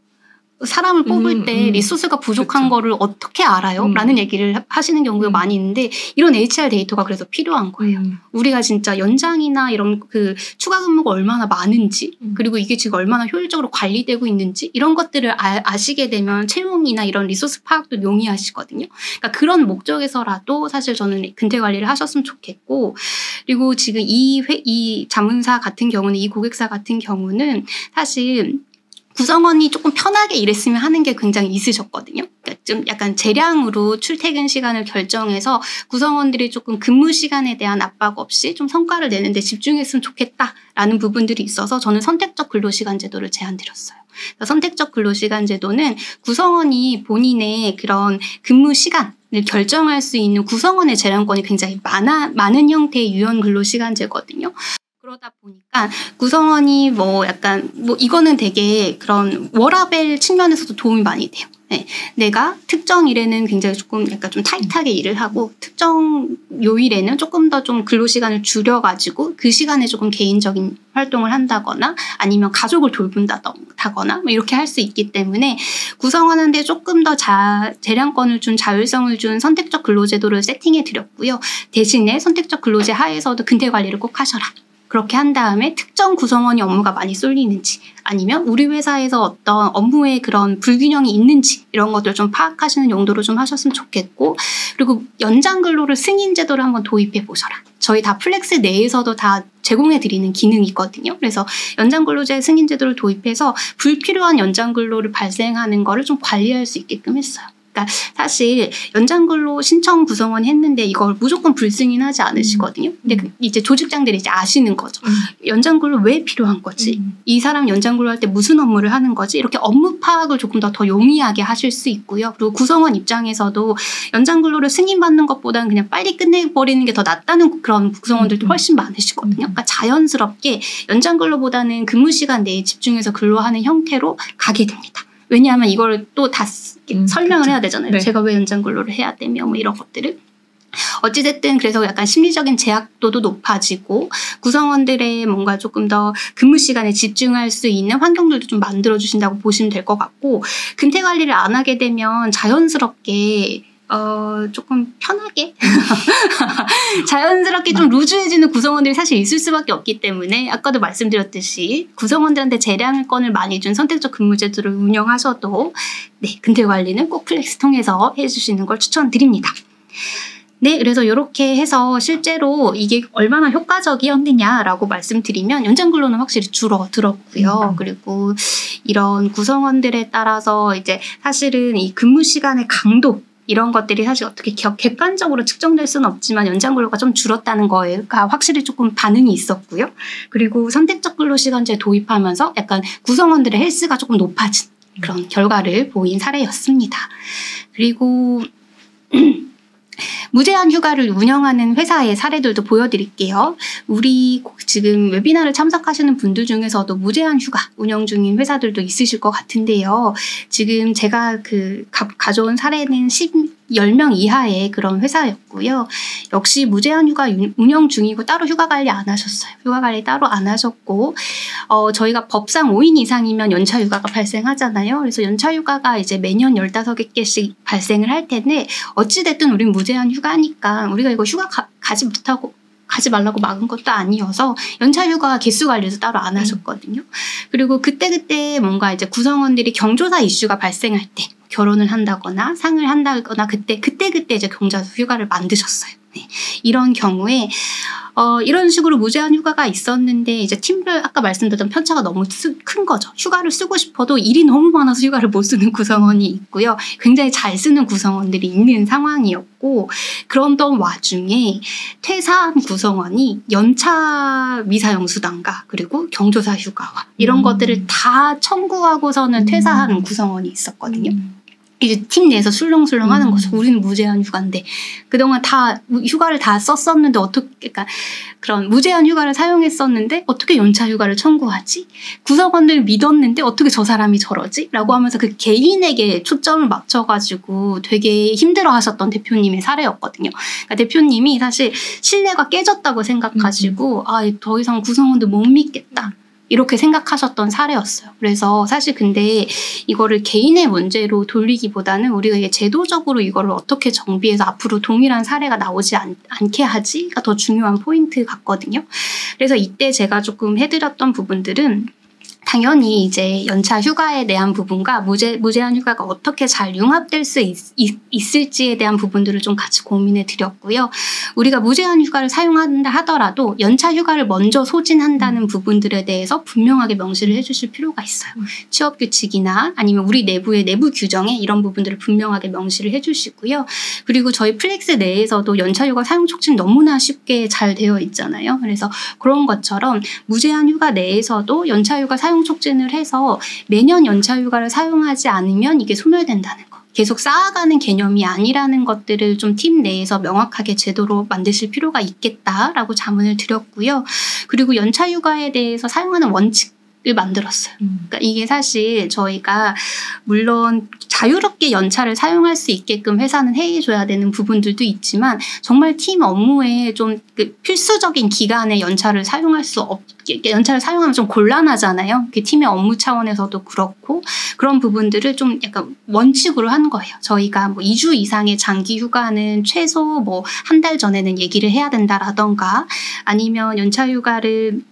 [SPEAKER 1] 사람을 뽑을 때 리소스가 부족한 그렇죠. 거를 어떻게 알아요? 라는 얘기를 하시는 경우가 많이 있는데 이런 HR 데이터가 그래서 필요한 거예요. 우리가 진짜 연장이나 이런 그 추가 근무가 얼마나 많은지 그리고 이게 지금 얼마나 효율적으로 관리되고 있는지 이런 것들을 아시게 되면 채용이나 이런 리소스 파악도 용이하시거든요. 그러니까 그런 목적에서라도 사실 저는 근태 관리를 하셨으면 좋겠고 그리고 지금 이 자문사 같은 경우는 이 고객사 같은 경우는 사실 구성원이 조금 편하게 일했으면 하는 게 굉장히 있으셨거든요. 그러니까 좀 약간 재량으로 출퇴근 시간을 결정해서 구성원들이 조금 근무 시간에 대한 압박 없이 좀 성과를 내는데 집중했으면 좋겠다라는 부분들이 있어서 저는 선택적 근로시간 제도를 제안드렸어요. 선택적 근로시간 제도는 구성원이 본인의 그런 근무 시간을 결정할 수 있는 구성원의 재량권이 굉장히 많은 형태의 유연 근로시간제거든요. 그러다 보니까 구성원이 뭐 약간 뭐 이거는 되게 그런 워라밸 측면에서도 도움이 많이 돼요. 네. 내가 특정 일에는 굉장히 조금 약간 좀 타이트하게 일을 하고 특정 요일에는 조금 더 좀 근로시간을 줄여가지고 그 시간에 조금 개인적인 활동을 한다거나 아니면 가족을 돌본다거나 뭐 이렇게 할 수 있기 때문에 구성원한테 조금 더 재량권을 준 자율성을 준 선택적 근로제도를 세팅해 드렸고요. 대신에 선택적 근로제 하에서도 근태 관리를 꼭 하셔라. 그렇게 한 다음에 특정 구성원이 업무가 많이 쏠리는지 아니면 우리 회사에서 어떤 업무에 그런 불균형이 있는지 이런 것들 좀 파악하시는 용도로 좀 하셨으면 좋겠고 그리고 연장 근로를 승인 제도를 한번 도입해 보셔라. 저희 다 플렉스 내에서도 다 제공해 드리는 기능이 있거든요. 그래서 연장 근로제 승인 제도를 도입해서 불필요한 연장 근로를 발생하는 거를 좀 관리할 수 있게끔 했어요. 그러니까 사실 연장근로 신청 구성원 했는데 이걸 무조건 불승인하지 않으시거든요. 근데 이제 조직장들이 이제 아시는 거죠. 연장근로 왜 필요한 거지? 이 사람 연장근로 할 때 무슨 업무를 하는 거지? 이렇게 업무 파악을 조금 더 용이하게 하실 수 있고요. 그리고 구성원 입장에서도 연장근로를 승인받는 것보다는 그냥 빨리 끝내버리는 게 더 낫다는 그런 구성원들도 훨씬 많으시거든요. 그러니까 자연스럽게 연장근로보다는 근무 시간 내에 집중해서 근로하는 형태로 가게 됩니다. 왜냐하면 이걸 또 다 설명을 해야 되잖아요. 네. 제가 왜 연장 근로를 해야 되며 뭐 이런 것들을. 어찌됐든 그래서 약간 심리적인 제약도도 높아지고 구성원들의 뭔가 조금 더 근무 시간에 집중할 수 있는 환경들도 좀 만들어주신다고 보시면 될 것 같고 근태 관리를 안 하게 되면 자연스럽게 조금 편하게 자연스럽게 좀 루즈해지는 구성원들이 사실 있을 수밖에 없기 때문에 아까도 말씀드렸듯이 구성원들한테 재량권을 많이 준 선택적 근무제도를 운영하셔도 네, 근태 관리는 꼭 플렉스 통해서 해주시는 걸 추천드립니다. 네, 그래서 이렇게 해서 실제로 이게 얼마나 효과적이었느냐라고 말씀드리면 연장근로는 확실히 줄어들었고요. 그리고 이런 구성원들에 따라서 이제 사실은 이 근무 시간의 강도 이런 것들이 사실 어떻게 객관적으로 측정될 수는 없지만 연장근로가 좀 줄었다는 거가 확실히 조금 반응이 있었고요. 그리고 선택적 근로시간제 도입하면서 약간 구성원들의 헬스가 조금 높아진 그런 결과를 보인 사례였습니다. 그리고 무제한 휴가를 운영하는 회사의 사례들도 보여드릴게요. 우리 지금 웨비나를 참석하시는 분들 중에서도 무제한 휴가 운영 중인 회사들도 있으실 것 같은데요. 지금 제가 가져온 사례는 10명 이하의 그런 회사였고요. 역시 무제한 휴가 운영 중이고 따로 휴가 관리 안 하셨어요. 휴가 관리 따로 안 하셨고 저희가 법상 5인 이상이면 연차 휴가가 발생하잖아요. 그래서 연차 휴가가 이제 매년 15개씩 발생을 할 텐데 어찌됐든 우린 무제한 휴가니까 우리가 이거 휴가 가지 말라고 막은 것도 아니어서 연차 휴가 개수 관리도 따로 안 하셨거든요. 그리고 그때 뭔가 이제 구성원들이 경조사 이슈가 발생할 때 결혼을 한다거나 상을 한다거나 그때 이제 경조사 휴가를 만드셨어요. 네. 이런 경우에 이런 식으로 무제한 휴가가 있었는데 이제 팀별 아까 말씀드렸던 편차가 너무 큰 거죠. 휴가를 쓰고 싶어도 일이 너무 많아서 휴가를 못 쓰는 구성원이 있고요. 굉장히 잘 쓰는 구성원들이 있는 상황이었고 그런던 와중에 퇴사한 구성원이 연차 미사용수당과 그리고 경조사 휴가와 이런 것들을 다 청구하고서는 퇴사하는 구성원이 있었거든요. 이제 팀 내에서 술렁술렁 하는 거죠. 우리는 무제한 휴가인데 그동안 다 휴가를 다 썼었는데 그러니까 그런 무제한 휴가를 사용했었는데 어떻게 연차 휴가를 청구하지? 구성원들 믿었는데 어떻게 저 사람이 저러지? 라고 하면서 그 개인에게 초점을 맞춰가지고 되게 힘들어하셨던 대표님의 사례였거든요. 그러니까 대표님이 사실 신뢰가 깨졌다고 생각하시고 더 이상 구성원들 못 믿겠다. 이렇게 생각하셨던 사례였어요. 그래서 사실 근데 이거를 개인의 문제로 돌리기보다는 우리가 이게 제도적으로 이거를 어떻게 정비해서 앞으로 동일한 사례가 나오지 않게 하지가 더 중요한 포인트 같거든요. 그래서 이때 제가 조금 해드렸던 부분들은 당연히 이제 연차 휴가에 대한 부분과 무제한 휴가가 어떻게 잘 융합될 수 있을지에 대한 부분들을 좀 같이 고민해 드렸고요. 우리가 무제한 휴가를 사용한다 하더라도 연차 휴가를 먼저 소진한다는 부분들에 대해서 분명하게 명시를 해주실 필요가 있어요. 취업 규칙이나 아니면 우리 내부의 내부 규정에 이런 부분들을 분명하게 명시를 해주시고요. 그리고 저희 플렉스 내에서도 연차 휴가 사용 촉진 너무나 쉽게 잘 되어 있잖아요. 그래서 그런 것처럼 무제한 휴가 내에서도 연차 휴가 사용 촉진을 해서 매년 연차 휴가를 사용하지 않으면 이게 소멸된다는 거. 계속 쌓아가는 개념이 아니라는 것들을 좀 팀 내에서 명확하게 제도로 만드실 필요가 있겠다라고 자문을 드렸고요. 그리고 연차 휴가에 대해서 사용하는 원칙을 만들었어요. 그러니까 이게 사실 저희가 물론 자유롭게 연차를 사용할 수 있게끔 회사는 해줘야 되는 부분들도 있지만 정말 팀 업무에 좀 그 필수적인 기간에 연차를 사용할 수 없게 연차를 사용하면 좀 곤란하잖아요. 그 팀의 업무 차원에서도 그렇고 그런 부분들을 좀 약간 원칙으로 한 거예요. 저희가 뭐 2주 이상의 장기 휴가는 최소 뭐 한 달 전에는 얘기를 해야 된다라던가 아니면 연차 휴가를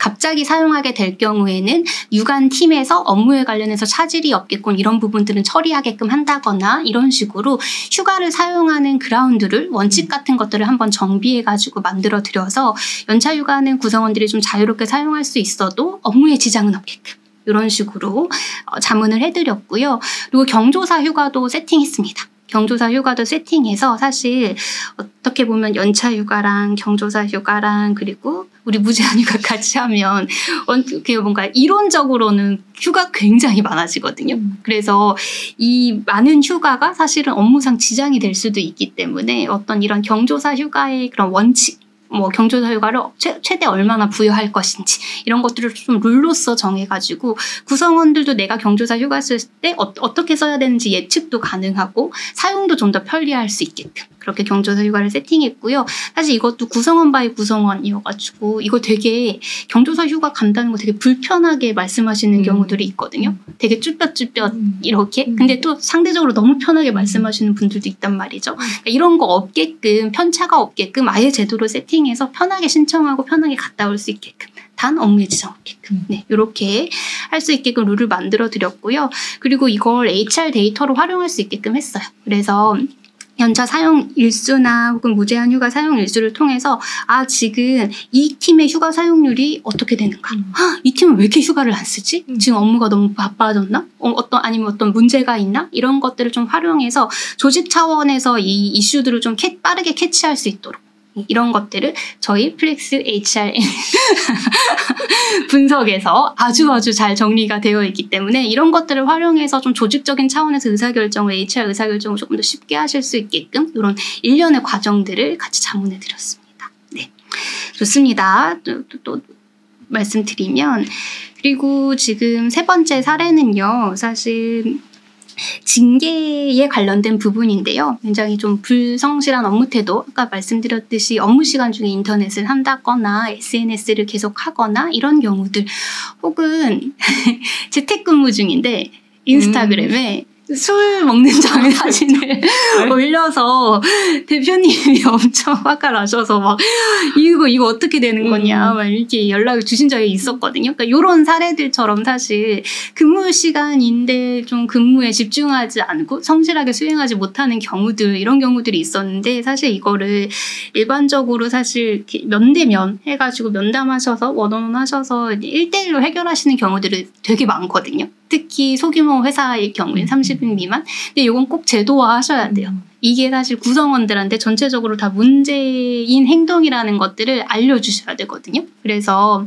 [SPEAKER 1] 갑자기 사용하게 될 경우에는 유관 팀에서 업무에 관련해서 차질이 없게끔 이런 부분들은 처리하게끔 한다거나 이런 식으로 휴가를 사용하는 그라운드를 원칙 같은 것들을 한번 정비해가지고 만들어 드려서 연차 휴가는 구성원들이 좀 자유롭게 사용할 수 있어도 업무에 지장은 없게끔 이런 식으로 자문을 해드렸고요. 그리고 경조사 휴가도 세팅했습니다. 경조사 휴가도 세팅해서 사실 어떻게 보면 연차 휴가랑 경조사 휴가랑 그리고 우리 무제한 휴가 같이 하면 뭔가 이론적으로는 휴가 굉장히 많아지거든요. 그래서 이 많은 휴가가 사실은 업무상 지장이 될 수도 있기 때문에 어떤 이런 경조사 휴가의 그런 원칙 뭐 경조사 휴가를 최대 얼마나 부여할 것인지 이런 것들을 좀 룰로서 정해가지고 구성원들도 내가 경조사 휴가 쓸 때 어떻게 써야 되는지 예측도 가능하고 사용도 좀 더 편리할 수 있게끔 그렇게 경조사 휴가를 세팅했고요. 사실 이것도 구성원 바이 구성원이어가지고 이거 되게 경조사 휴가 간다는 거 되게 불편하게 말씀하시는 경우들이 있거든요. 되게 쭈뼛쭈뼛 이렇게 근데 또 상대적으로 너무 편하게 말씀하시는 분들도 있단 말이죠. 그러니까 이런 거 없게끔 편차가 없게끔 아예 제도로 세팅해서 편하게 신청하고 편하게 갔다 올 수 있게끔 단 업무에 지장 없게끔 네, 이렇게 할 수 있게끔 룰을 만들어 드렸고요. 그리고 이걸 HR 데이터로 활용할 수 있게끔 했어요. 그래서 연차 사용 일수나 혹은 무제한 휴가 사용 일수를 통해서 지금 이 팀의 휴가 사용률이 어떻게 되는가? 이 팀은 왜 이렇게 휴가를 안 쓰지? 지금 업무가 너무 바빠졌나? 아니면 어떤 문제가 있나? 이런 것들을 좀 활용해서 조직 차원에서 이 이슈들을 좀 빠르게 캐치할 수 있도록 이런 것들을 저희 플렉스 HR 분석에서 아주 잘 정리가 되어 있기 때문에 이런 것들을 활용해서 좀 조직적인 차원에서 의사결정을 HR 의사결정을 조금 더 쉽게 하실 수 있게끔 이런 일련의 과정들을 같이 자문해 드렸습니다. 네, 좋습니다. 또 말씀드리면 그리고 지금 세 번째 사례는요. 사실 징계에 관련된 부분인데요. 굉장히 좀 불성실한 업무 태도, 아까 말씀드렸듯이 업무 시간 중에 인터넷을 한다거나 SNS를 계속 하거나 이런 경우들 혹은 재택근무 중인데 인스타그램에 술 먹는 장의 사진을 올려서 대표님이 엄청 화가 나셔서 막 이거 어떻게 되는 거냐 막 이렇게 연락을 주신 적이 있었거든요. 그러니까 이런 사례들처럼 사실 근무 시간인데 좀 근무에 집중하지 않고 성실하게 수행하지 못하는 경우들 이런 경우들이 있었는데 사실 이거를 일반적으로 사실 면대면 해가지고 면담하셔서 원어원 하셔서 1대1로 해결하시는 경우들이 되게 많거든요. 특히 소규모 회사의 경우엔 30인 미만. 근데 이건 꼭 제도화 하셔야 돼요. 이게 사실 구성원들한테 전체적으로 다 문제인 행동이라는 것들을 알려주셔야 되거든요. 그래서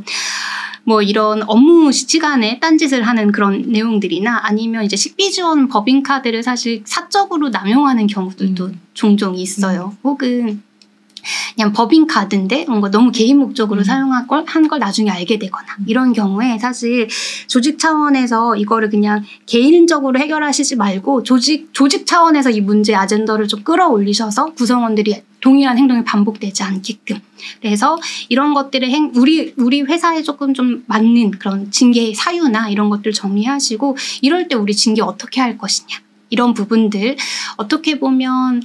[SPEAKER 1] 뭐 이런 업무 시간에 딴짓을 하는 그런 내용들이나 아니면 이제 식비 지원 법인카드를 사실 사적으로 남용하는 경우들도 종종 있어요. 혹은 그냥 법인카드인데 뭔가 너무 개인 목적으로 사용한 걸 나중에 알게 되거나 이런 경우에 사실 조직 차원에서 이거를 그냥 개인적으로 해결하시지 말고 조직 차원에서 이 문제 아젠더를 좀 끌어올리셔서 구성원들이 동일한 행동이 반복되지 않게끔 그래서 이런 것들을 우리 회사에 조금 좀 맞는 그런 징계 사유나 이런 것들 정리하시고 이럴 때 우리 징계 어떻게 할 것이냐 이런 부분들 어떻게 보면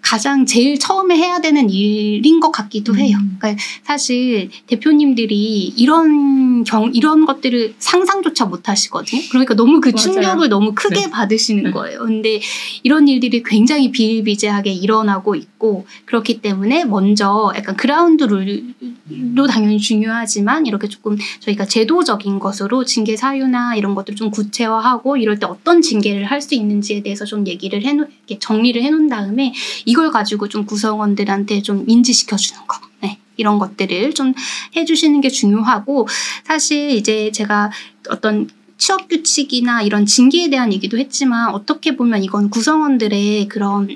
[SPEAKER 1] 가장 제일 처음에 해야 되는 일인 것 같기도 해요. 그러니까 사실 대표님들이 이런 것들을 상상조차 못 하시거든요. 그러니까 너무 그 충격을 너무 크게 받으시는 거예요. 근데 이런 일들이 굉장히 비일비재하게 일어나고 있고 그렇기 때문에 먼저 약간 그라운드 룰도 당연히 중요하지만 이렇게 조금 저희가 제도적인 것으로 징계 사유나 이런 것들을 좀 구체화하고 이럴 때 어떤 징계를 할 수 있는지에 대해서 좀 얘기를 이렇게 정리를 해놓은 다음에 이걸 가지고 좀 구성원들한테 좀 인지시켜주는 거. 네, 이런 것들을 좀 해주시는 게 중요하고 사실 이제 제가 어떤 취업 규칙이나 이런 징계에 대한 얘기도 했지만 어떻게 보면 이건 구성원들의 그런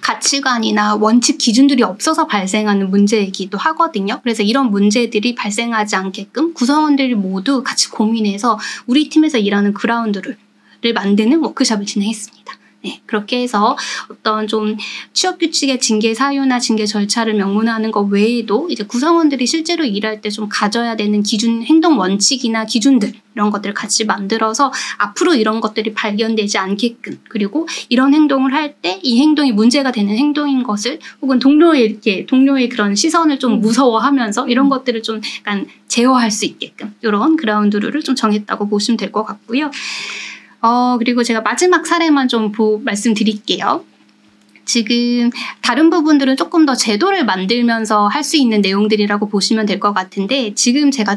[SPEAKER 1] 가치관이나 원칙 기준들이 없어서 발생하는 문제이기도 하거든요. 그래서 이런 문제들이 발생하지 않게끔 구성원들이 모두 같이 고민해서 우리 팀에서 일하는 그라운드를 만드는 워크숍을 진행했습니다. 네, 그렇게 해서 어떤 좀 취업 규칙의 징계 사유나 징계 절차를 명문화하는 것 외에도 이제 구성원들이 실제로 일할 때 좀 가져야 되는 기준, 행동 원칙이나 기준들 이런 것들을 같이 만들어서 앞으로 이런 것들이 발견되지 않게끔 그리고 이런 행동을 할 때 이 행동이 문제가 되는 행동인 것을 혹은 동료의 그런 시선을 좀 무서워하면서 이런 것들을 좀 약간 제어할 수 있게끔 이런 그라운드 룰을 좀 정했다고 보시면 될 것 같고요. 그리고 제가 마지막 사례만 좀 말씀드릴게요. 지금 다른 부분들은 조금 더 제도를 만들면서 할 수 있는 내용들이라고 보시면 될 것 같은데 지금 제가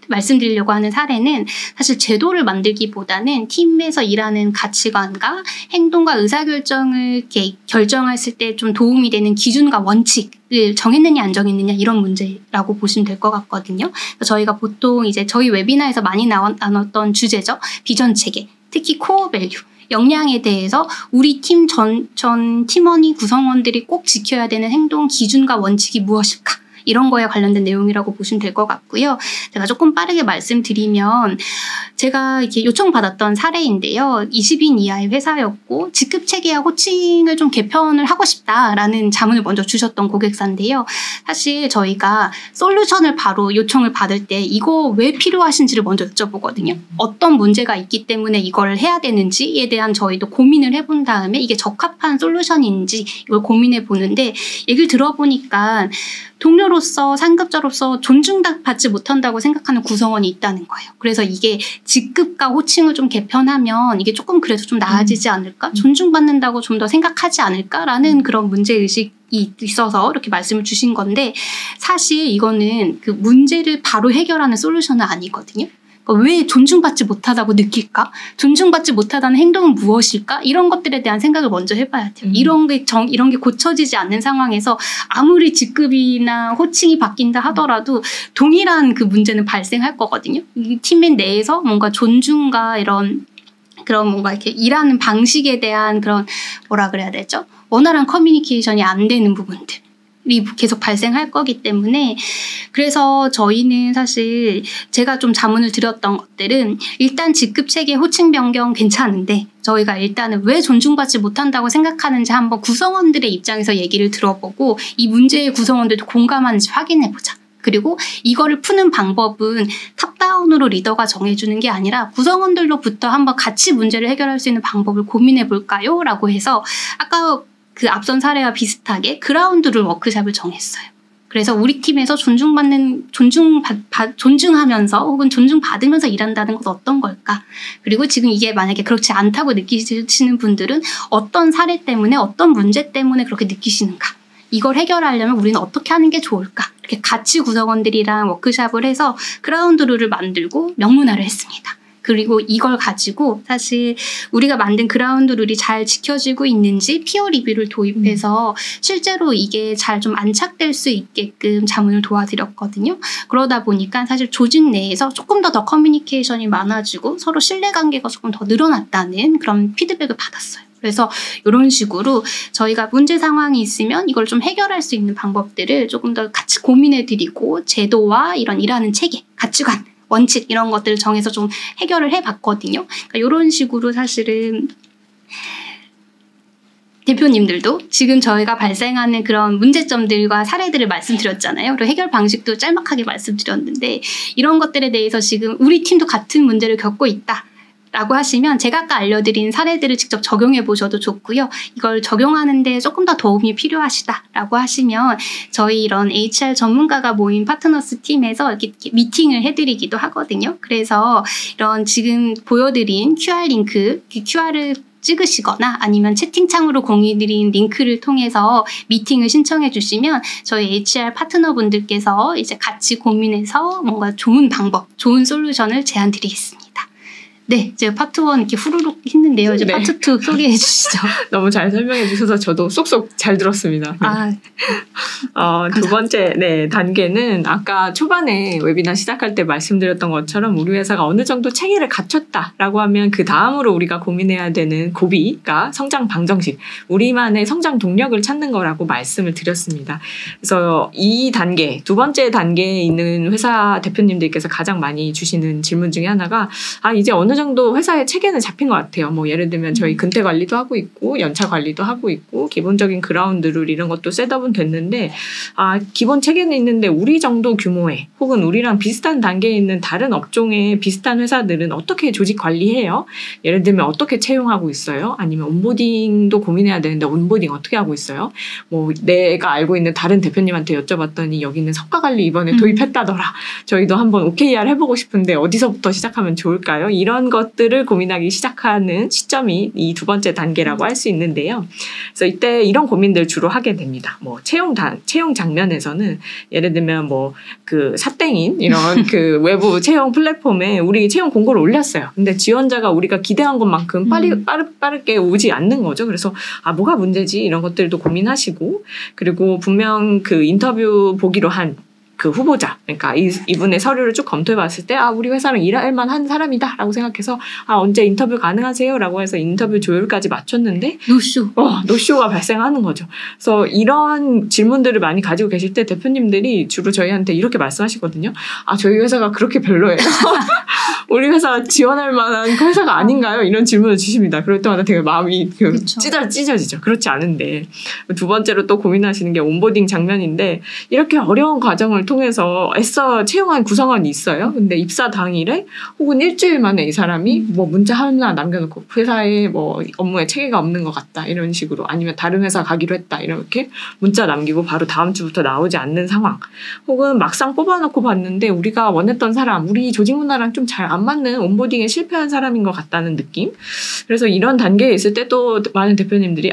[SPEAKER 1] 말씀드리려고 하는 사례는 사실 제도를 만들기보다는 팀에서 일하는 가치관과 행동과 의사결정을 이렇게 결정했을 때 좀 도움이 되는 기준과 원칙을 정했느냐 안 정했느냐 이런 문제라고 보시면 될 것 같거든요. 저희가 보통 이제 저희 웨비나에서 많이 나눴던 주제죠. 비전 체계, 특히 코어 밸류. 역량에 대해서 우리 팀 전 팀원이 구성원들이 꼭 지켜야 되는 행동 기준과 원칙이 무엇일까? 이런 거에 관련된 내용이라고 보시면 될 것 같고요. 제가 조금 빠르게 말씀드리면 제가 이렇게 요청받았던 사례인데요. 20인 이하의 회사였고 직급 체계와 호칭을 좀 개편을 하고 싶다라는 자문을 먼저 주셨던 고객사인데요. 사실 저희가 솔루션을 바로 요청을 받을 때 이거 왜 필요하신지를 먼저 여쭤보거든요. 어떤 문제가 있기 때문에 이걸 해야 되는지에 대한 저희도 고민을 해본 다음에 이게 적합한 솔루션인지 이걸 고민해 보는데 얘기를 들어보니까 동료로서 상급자로서 존중받지 못한다고 생각하는 구성원이 있다는 거예요. 그래서 이게 직급과 호칭을 좀 개편하면 이게 조금 그래도 좀 나아지지 않을까? 존중받는다고 좀 더 생각하지 않을까라는 그런 문제의식이 있어서 이렇게 말씀을 주신 건데 사실 이거는 그 문제를 바로 해결하는 솔루션은 아니거든요. 왜 존중받지 못하다고 느낄까? 존중받지 못하다는 행동은 무엇일까? 이런 것들에 대한 생각을 먼저 해봐야 돼요. 이런 게 고쳐지지 않는 상황에서 아무리 직급이나 호칭이 바뀐다 하더라도 동일한 그 문제는 발생할 거거든요. 이 팀 내에서 뭔가 존중과 그런 뭔가 이렇게 일하는 방식에 대한 그런 뭐라 그래야 되죠? 원활한 커뮤니케이션이 안 되는 부분들. 계속 발생할 거기 때문에 그래서 저희는 사실 제가 좀 자문을 드렸던 것들은 일단 직급체계 호칭 변경 괜찮은데 저희가 일단은 왜 존중받지 못한다고 생각하는지 한번 구성원들의 입장에서 얘기를 들어보고 이 문제의 구성원들도 공감하는지 확인해보자. 그리고 이거를 푸는 방법은 탑다운으로 리더가 정해주는 게 아니라 구성원들로부터 한번 같이 문제를 해결할 수 있는 방법을 고민해볼까요? 라고 해서 아까 그 앞선 사례와 비슷하게 그라운드룰 워크숍을 정했어요. 그래서 우리 팀에서 존중하면서 혹은 존중받으면서 일한다는 것은 어떤 걸까? 그리고 지금 이게 만약에 그렇지 않다고 느끼시는 분들은 어떤 사례 때문에 어떤 문제 때문에 그렇게 느끼시는가? 이걸 해결하려면 우리는 어떻게 하는 게 좋을까? 이렇게 같이 구성원들이랑 워크숍을 해서 그라운드 룰을 만들고 명문화를 했습니다. 그리고 이걸 가지고 사실 우리가 만든 그라운드 룰이 잘 지켜지고 있는지 피어 리뷰를 도입해서 실제로 이게 잘 좀 안착될 수 있게끔 자문을 도와드렸거든요. 그러다 보니까 사실 조직 내에서 조금 더 커뮤니케이션이 많아지고 서로 신뢰관계가 조금 더 늘어났다는 그런 피드백을 받았어요. 그래서 이런 식으로 저희가 문제 상황이 있으면 이걸 좀 해결할 수 있는 방법들을 조금 더 같이 고민해드리고 제도와 이런 일하는 체계, 가치관, 원칙 이런 것들을 정해서 좀 해결을 해봤거든요. 그러니까 이런 식으로 사실은 대표님들도 지금 저희가 발생하는 그런 문제점들과 사례들을 말씀드렸잖아요. 그리고 해결 방식도 짤막하게 말씀드렸는데 이런 것들에 대해서 지금 우리 팀도 같은 문제를 겪고 있다. 라고 하시면 제가 아까 알려드린 사례들을 직접 적용해 보셔도 좋고요. 이걸 적용하는데 조금 더 도움이 필요하시다라고 하시면 저희 이런 HR 전문가가 모인 파트너스 팀에서 이렇게 미팅을 해드리기도 하거든요. 그래서 이런 지금 보여드린 QR 링크, 그 QR을 찍으시거나 아니면 채팅창으로 공유드린 링크를 통해서 미팅을 신청해 주시면 저희 HR 파트너분들께서 이제 같이 고민해서 뭔가 좋은 방법, 좋은 솔루션을 제안 드리겠습니다. 네, 제가 파트 1 이렇게 후루룩 했는데요. 이제
[SPEAKER 2] 네.
[SPEAKER 1] 파트 2 소개해 주시죠.
[SPEAKER 2] 너무 잘 설명해 주셔서 저도 쏙쏙 잘 들었습니다. 두 번째 단계는 아까 초반에 웨비나 시작할 때 말씀드렸던 것처럼 우리 회사가 어느 정도 체계를 갖췄다라고 하면 그 다음으로 우리가 고민해야 되는 고비가 성장 방정식, 우리만의 성장 동력을 찾는 거라고 말씀을 드렸습니다. 그래서 이 단계, 두 번째 단계에 있는 회사 대표님들께서 가장 많이 주시는 질문 중에 하나가 이제 어느 정도 회사의 체계는 잡힌 것 같아요. 뭐 예를 들면 저희 근태 관리도 하고 있고 연차 관리도 하고 있고 기본적인 그라운드 룰 이런 것도 셋업은 됐는데 기본 체계는 있는데 우리 정도 규모의 혹은 우리랑 비슷한 단계에 있는 다른 업종의 비슷한 회사들은 어떻게 조직 관리해요? 예를 들면 어떻게 채용하고 있어요? 아니면 온보딩도 고민해야 되는데 온보딩 어떻게 하고 있어요? 뭐 내가 알고 있는 다른 대표님한테 여쭤봤더니 여기는 성과 관리 이번에 도입했다더라. 저희도 한번 OKR 해보고 싶은데 어디서부터 시작하면 좋을까요? 이런 것들을 고민하기 시작하는 시점이 이 두 번째 단계라고 할 수 있는데요. 그래서 이때 이런 고민들 주로 하게 됩니다. 뭐 채용 장면에서는 예를 들면 뭐 그 사땡인 이런 그 외부 채용 플랫폼에 우리 채용 공고를 올렸어요. 근데 지원자가 우리가 기대한 것만큼 빠르게 오지 않는 거죠. 그래서 뭐가 문제지 이런 것들도 고민하시고 그리고 분명 그 인터뷰 보기로 한 그 후보자, 그러니까 이분의 서류를 쭉 검토해봤을 때 우리 회사랑 일할 만한 사람이다라고 생각해서 언제 인터뷰 가능하세요라고 해서 인터뷰 조율까지 맞췄는데 노쇼가 발생하는 거죠. 그래서 이런 질문들을 많이 가지고 계실 때 대표님들이 주로 저희한테 이렇게 말씀하시거든요. 저희 회사가 그렇게 별로예요. 우리 회사 지원할 만한 그 회사가 아닌가요? 이런 질문을 주십니다. 그럴 때마다 되게 마음이 찢어지죠. 그렇지 않은데 두 번째로 또 고민하시는 게 온보딩 장면인데 이렇게 어려운 과정을 통해서 애써 채용한 구성원이 있어요. 근데 입사 당일에 혹은 일주일 만에 이 사람이 뭐 문자 하나 남겨놓고 회사에 뭐 업무에 체계가 없는 것 같다 이런 식으로 아니면 다른 회사 가기로 했다 이렇게 문자 남기고 바로 다음 주부터 나오지 않는 상황 혹은 막상 뽑아놓고 봤는데 우리가 원했던 사람 우리 조직 문화랑 좀 잘 안 맞는 온보딩에 실패한 사람인 것 같다는 느낌. 그래서 이런 단계에 있을 때 또 많은 대표님들이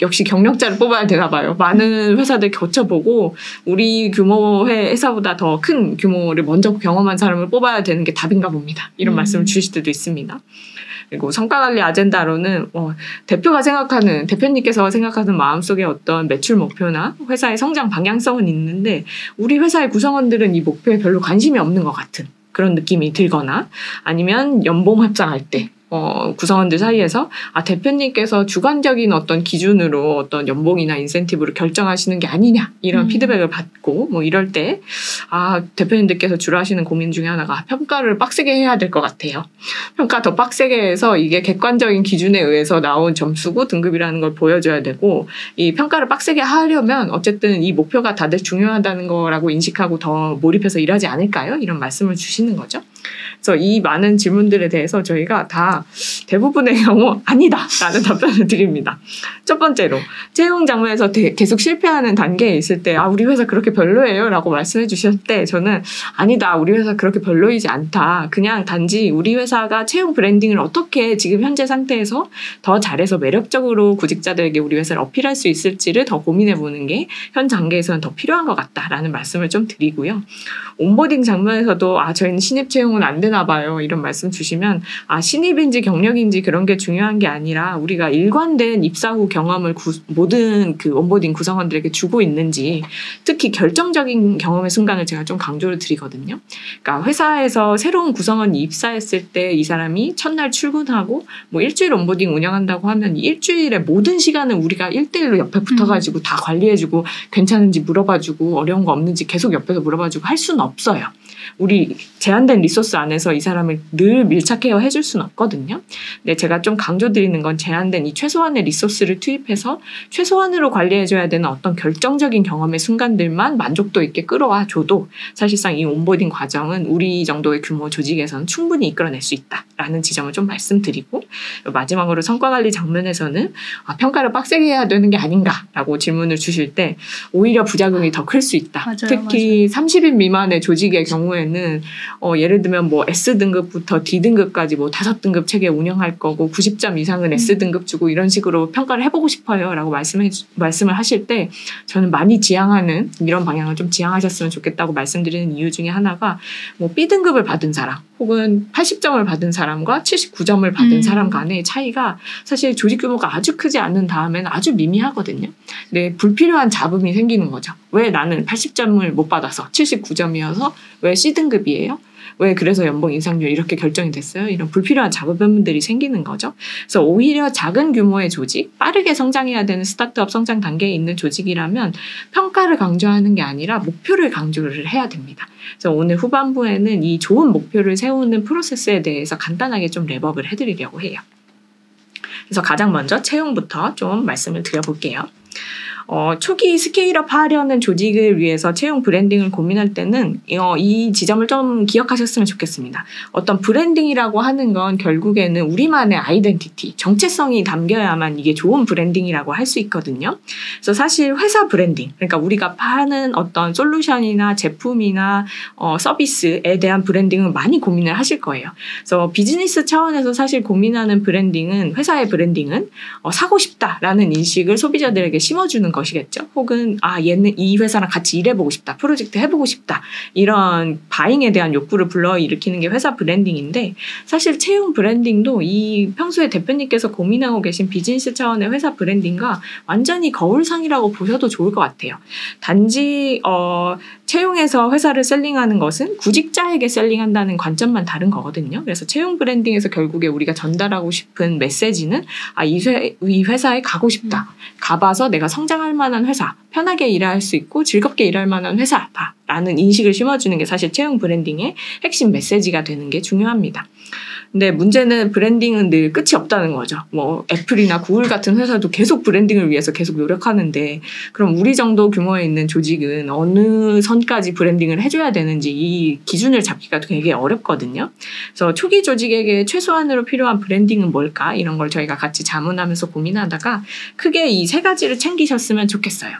[SPEAKER 2] 역시 경력자를 뽑아야 되나 봐요. 많은 회사들 거쳐보고 우리 규모의 회사보다 더 큰 규모를 먼저 경험한 사람을 뽑아야 되는 게 답인가 봅니다. 이런 말씀을 주실 때도 있습니다. 그리고 성과관리 아젠다로는 대표님께서 생각하는 마음속에 어떤 매출 목표나 회사의 성장 방향성은 있는데 우리 회사의 구성원들은 이 목표에 별로 관심이 없는 것 같은 그런 느낌이 들거나 아니면 연봉 협상할 때 구성원들 사이에서 대표님께서 주관적인 어떤 기준으로 어떤 연봉이나 인센티브를 결정하시는 게 아니냐 이런 피드백을 받고 뭐 이럴 때 대표님들께서 주로 하시는 고민 중에 하나가 평가를 빡세게 해야 될 것 같아요. 평가 더 빡세게 해서 이게 객관적인 기준에 의해서 나온 점수고 등급이라는 걸 보여줘야 되고 이 평가를 빡세게 하려면 어쨌든 이 목표가 다들 중요하다는 거라고 인식하고 더 몰입해서 일하지 않을까요? 이런 말씀을 주시는 거죠. 그래서 이 많은 질문들에 대해서 저희가 다 대부분의 경우 아니다라는 답변을 드립니다. 첫 번째로 채용 장면에서 계속 실패하는 단계에 있을 때 우리 회사 그렇게 별로예요 라고 말씀해 주셨을 때 저는 아니다 우리 회사 그렇게 별로이지 않다. 그냥 단지 우리 회사가 채용 브랜딩을 어떻게 지금 현재 상태에서 더 잘해서 매력적으로 구직자들에게 우리 회사를 어필할 수 있을지를 더 고민해 보는 게 현 단계에서는 더 필요한 것 같다라는 말씀을 좀 드리고요. 온보딩 장면에서도 저희는 신입 채용은 안 되나 봐요. 이런 말씀 주시면 신입인지 경력인지 그런 게 중요한 게 아니라 우리가 일관된 입사 후 경험을 모든 그 온보딩 구성원들에게 주고 있는지 특히 결정적인 경험의 순간을 제가 좀 강조를 드리거든요. 그러니까 회사에서 새로운 구성원이 입사했을 때 이 사람이 첫날 출근하고 뭐 일주일 온보딩 운영한다고 하면 일주일의 모든 시간을 우리가 1대1로 옆에 붙어가지고 다 관리해주고 괜찮은지 물어봐주고 어려운 거 없는지 계속 옆에서 물어봐주고 할 수는 없어요. 우리 제한된 리소스 안에서 이 사람을 늘 밀착해야 해줄 수는 없거든요. 근데 제가 좀 강조드리는 건 제한된 이 최소한의 리소스를 투입해서 최소한으로 관리해줘야 되는 어떤 결정적인 경험의 순간들만 만족도 있게 끌어와 줘도 사실상 이 온보딩 과정은 우리 정도의 규모 조직에서는 충분히 이끌어낼 수 있다. 라는 지점을 좀 말씀드리고, 마지막으로 성과관리 장면에서는 평가를 빡세게 해야 되는 게 아닌가라고 질문을 주실 때 오히려 부작용이 더 클 수 있다.
[SPEAKER 1] 맞아요,
[SPEAKER 2] 특히 30인 미만의 조직의 경우에는 예를 들면 뭐 S등급부터 D등급까지 뭐 5등급 체계 운영할 거고 90점 이상은 S등급 주고 이런 식으로 평가를 해보고 싶어요 라고 말씀을 하실 때 저는 많이 지향하는 이런 방향을 좀 지향하셨으면 좋겠다고 말씀드리는 이유 중에 하나가 뭐 B등급을 받은 사람 혹은 80점을 받은 사람과 79점을 받은 사람 간의 차이가 사실 조직 규모가 아주 크지 않은 다음에는 아주 미미하거든요. 근데 불필요한 잡음이 생기는 거죠. 왜 나는 80점을 못 받아서 79점이어서 왜 C등급이에요? 왜 그래서 연봉 인상률 이렇게 결정이 됐어요? 이런 불필요한 작업들이 생기는 거죠. 그래서 오히려 작은 규모의 조직, 빠르게 성장해야 되는 스타트업 성장 단계에 있는 조직이라면 평가를 강조하는 게 아니라 목표를 강조를 해야 됩니다. 그래서 오늘 후반부에는 이 좋은 목표를 세우는 프로세스에 대해서 간단하게 좀 랩업을 해드리려고 해요. 그래서 가장 먼저 채용부터 좀 말씀을 드려볼게요. 초기 스케일업 하려는 조직을 위해서 채용 브랜딩을 고민할 때는 이 지점을 좀 기억하셨으면 좋겠습니다. 어떤 브랜딩이라고 하는 건 결국에는 우리만의 아이덴티티, 정체성이 담겨야만 이게 좋은 브랜딩이라고 할 수 있거든요. 그래서 사실 회사 브랜딩, 그러니까 우리가 파는 어떤 솔루션이나 제품이나 서비스에 대한 브랜딩은 많이 고민을 하실 거예요. 그래서 비즈니스 차원에서 사실 고민하는 브랜딩은, 회사의 브랜딩은 사고 싶다라는 인식을 소비자들에게 심어주는 것이겠죠. 혹은 얘는 이 회사랑 같이 일해보고 싶다. 프로젝트 해보고 싶다. 이런 바잉에 대한 욕구를 불러일으키는 게 회사 브랜딩인데 사실 채용 브랜딩도 이 평소에 대표님께서 고민하고 계신 비즈니스 차원의 회사 브랜딩과 완전히 거울상이라고 보셔도 좋을 것 같아요. 단지 채용에서 회사를 셀링하는 것은 구직자에게 셀링한다는 관점만 다른 거거든요. 그래서 채용 브랜딩에서 결국에 우리가 전달하고 싶은 메시지는 이 회사에 가고 싶다. 가봐서 내가 성장할 만한 회사, 편하게 일할 수 있고 즐겁게 일할 만한 회사다라는 인식을 심어주는 게 사실 채용 브랜딩의 핵심 메시지가 되는 게 중요합니다. 근데 문제는 브랜딩은 늘 끝이 없다는 거죠. 뭐 애플이나 구글 같은 회사도 계속 브랜딩을 위해서 계속 노력하는데 그럼 우리 정도 규모에 있는 조직은 어느 선까지 브랜딩을 해줘야 되는지 이 기준을 잡기가 되게 어렵거든요. 그래서 초기 조직에게 최소한으로 필요한 브랜딩은 뭘까? 이런 걸 저희가 같이 자문하면서 고민하다가 크게 이 3가지를 챙기셨으면 좋겠어요.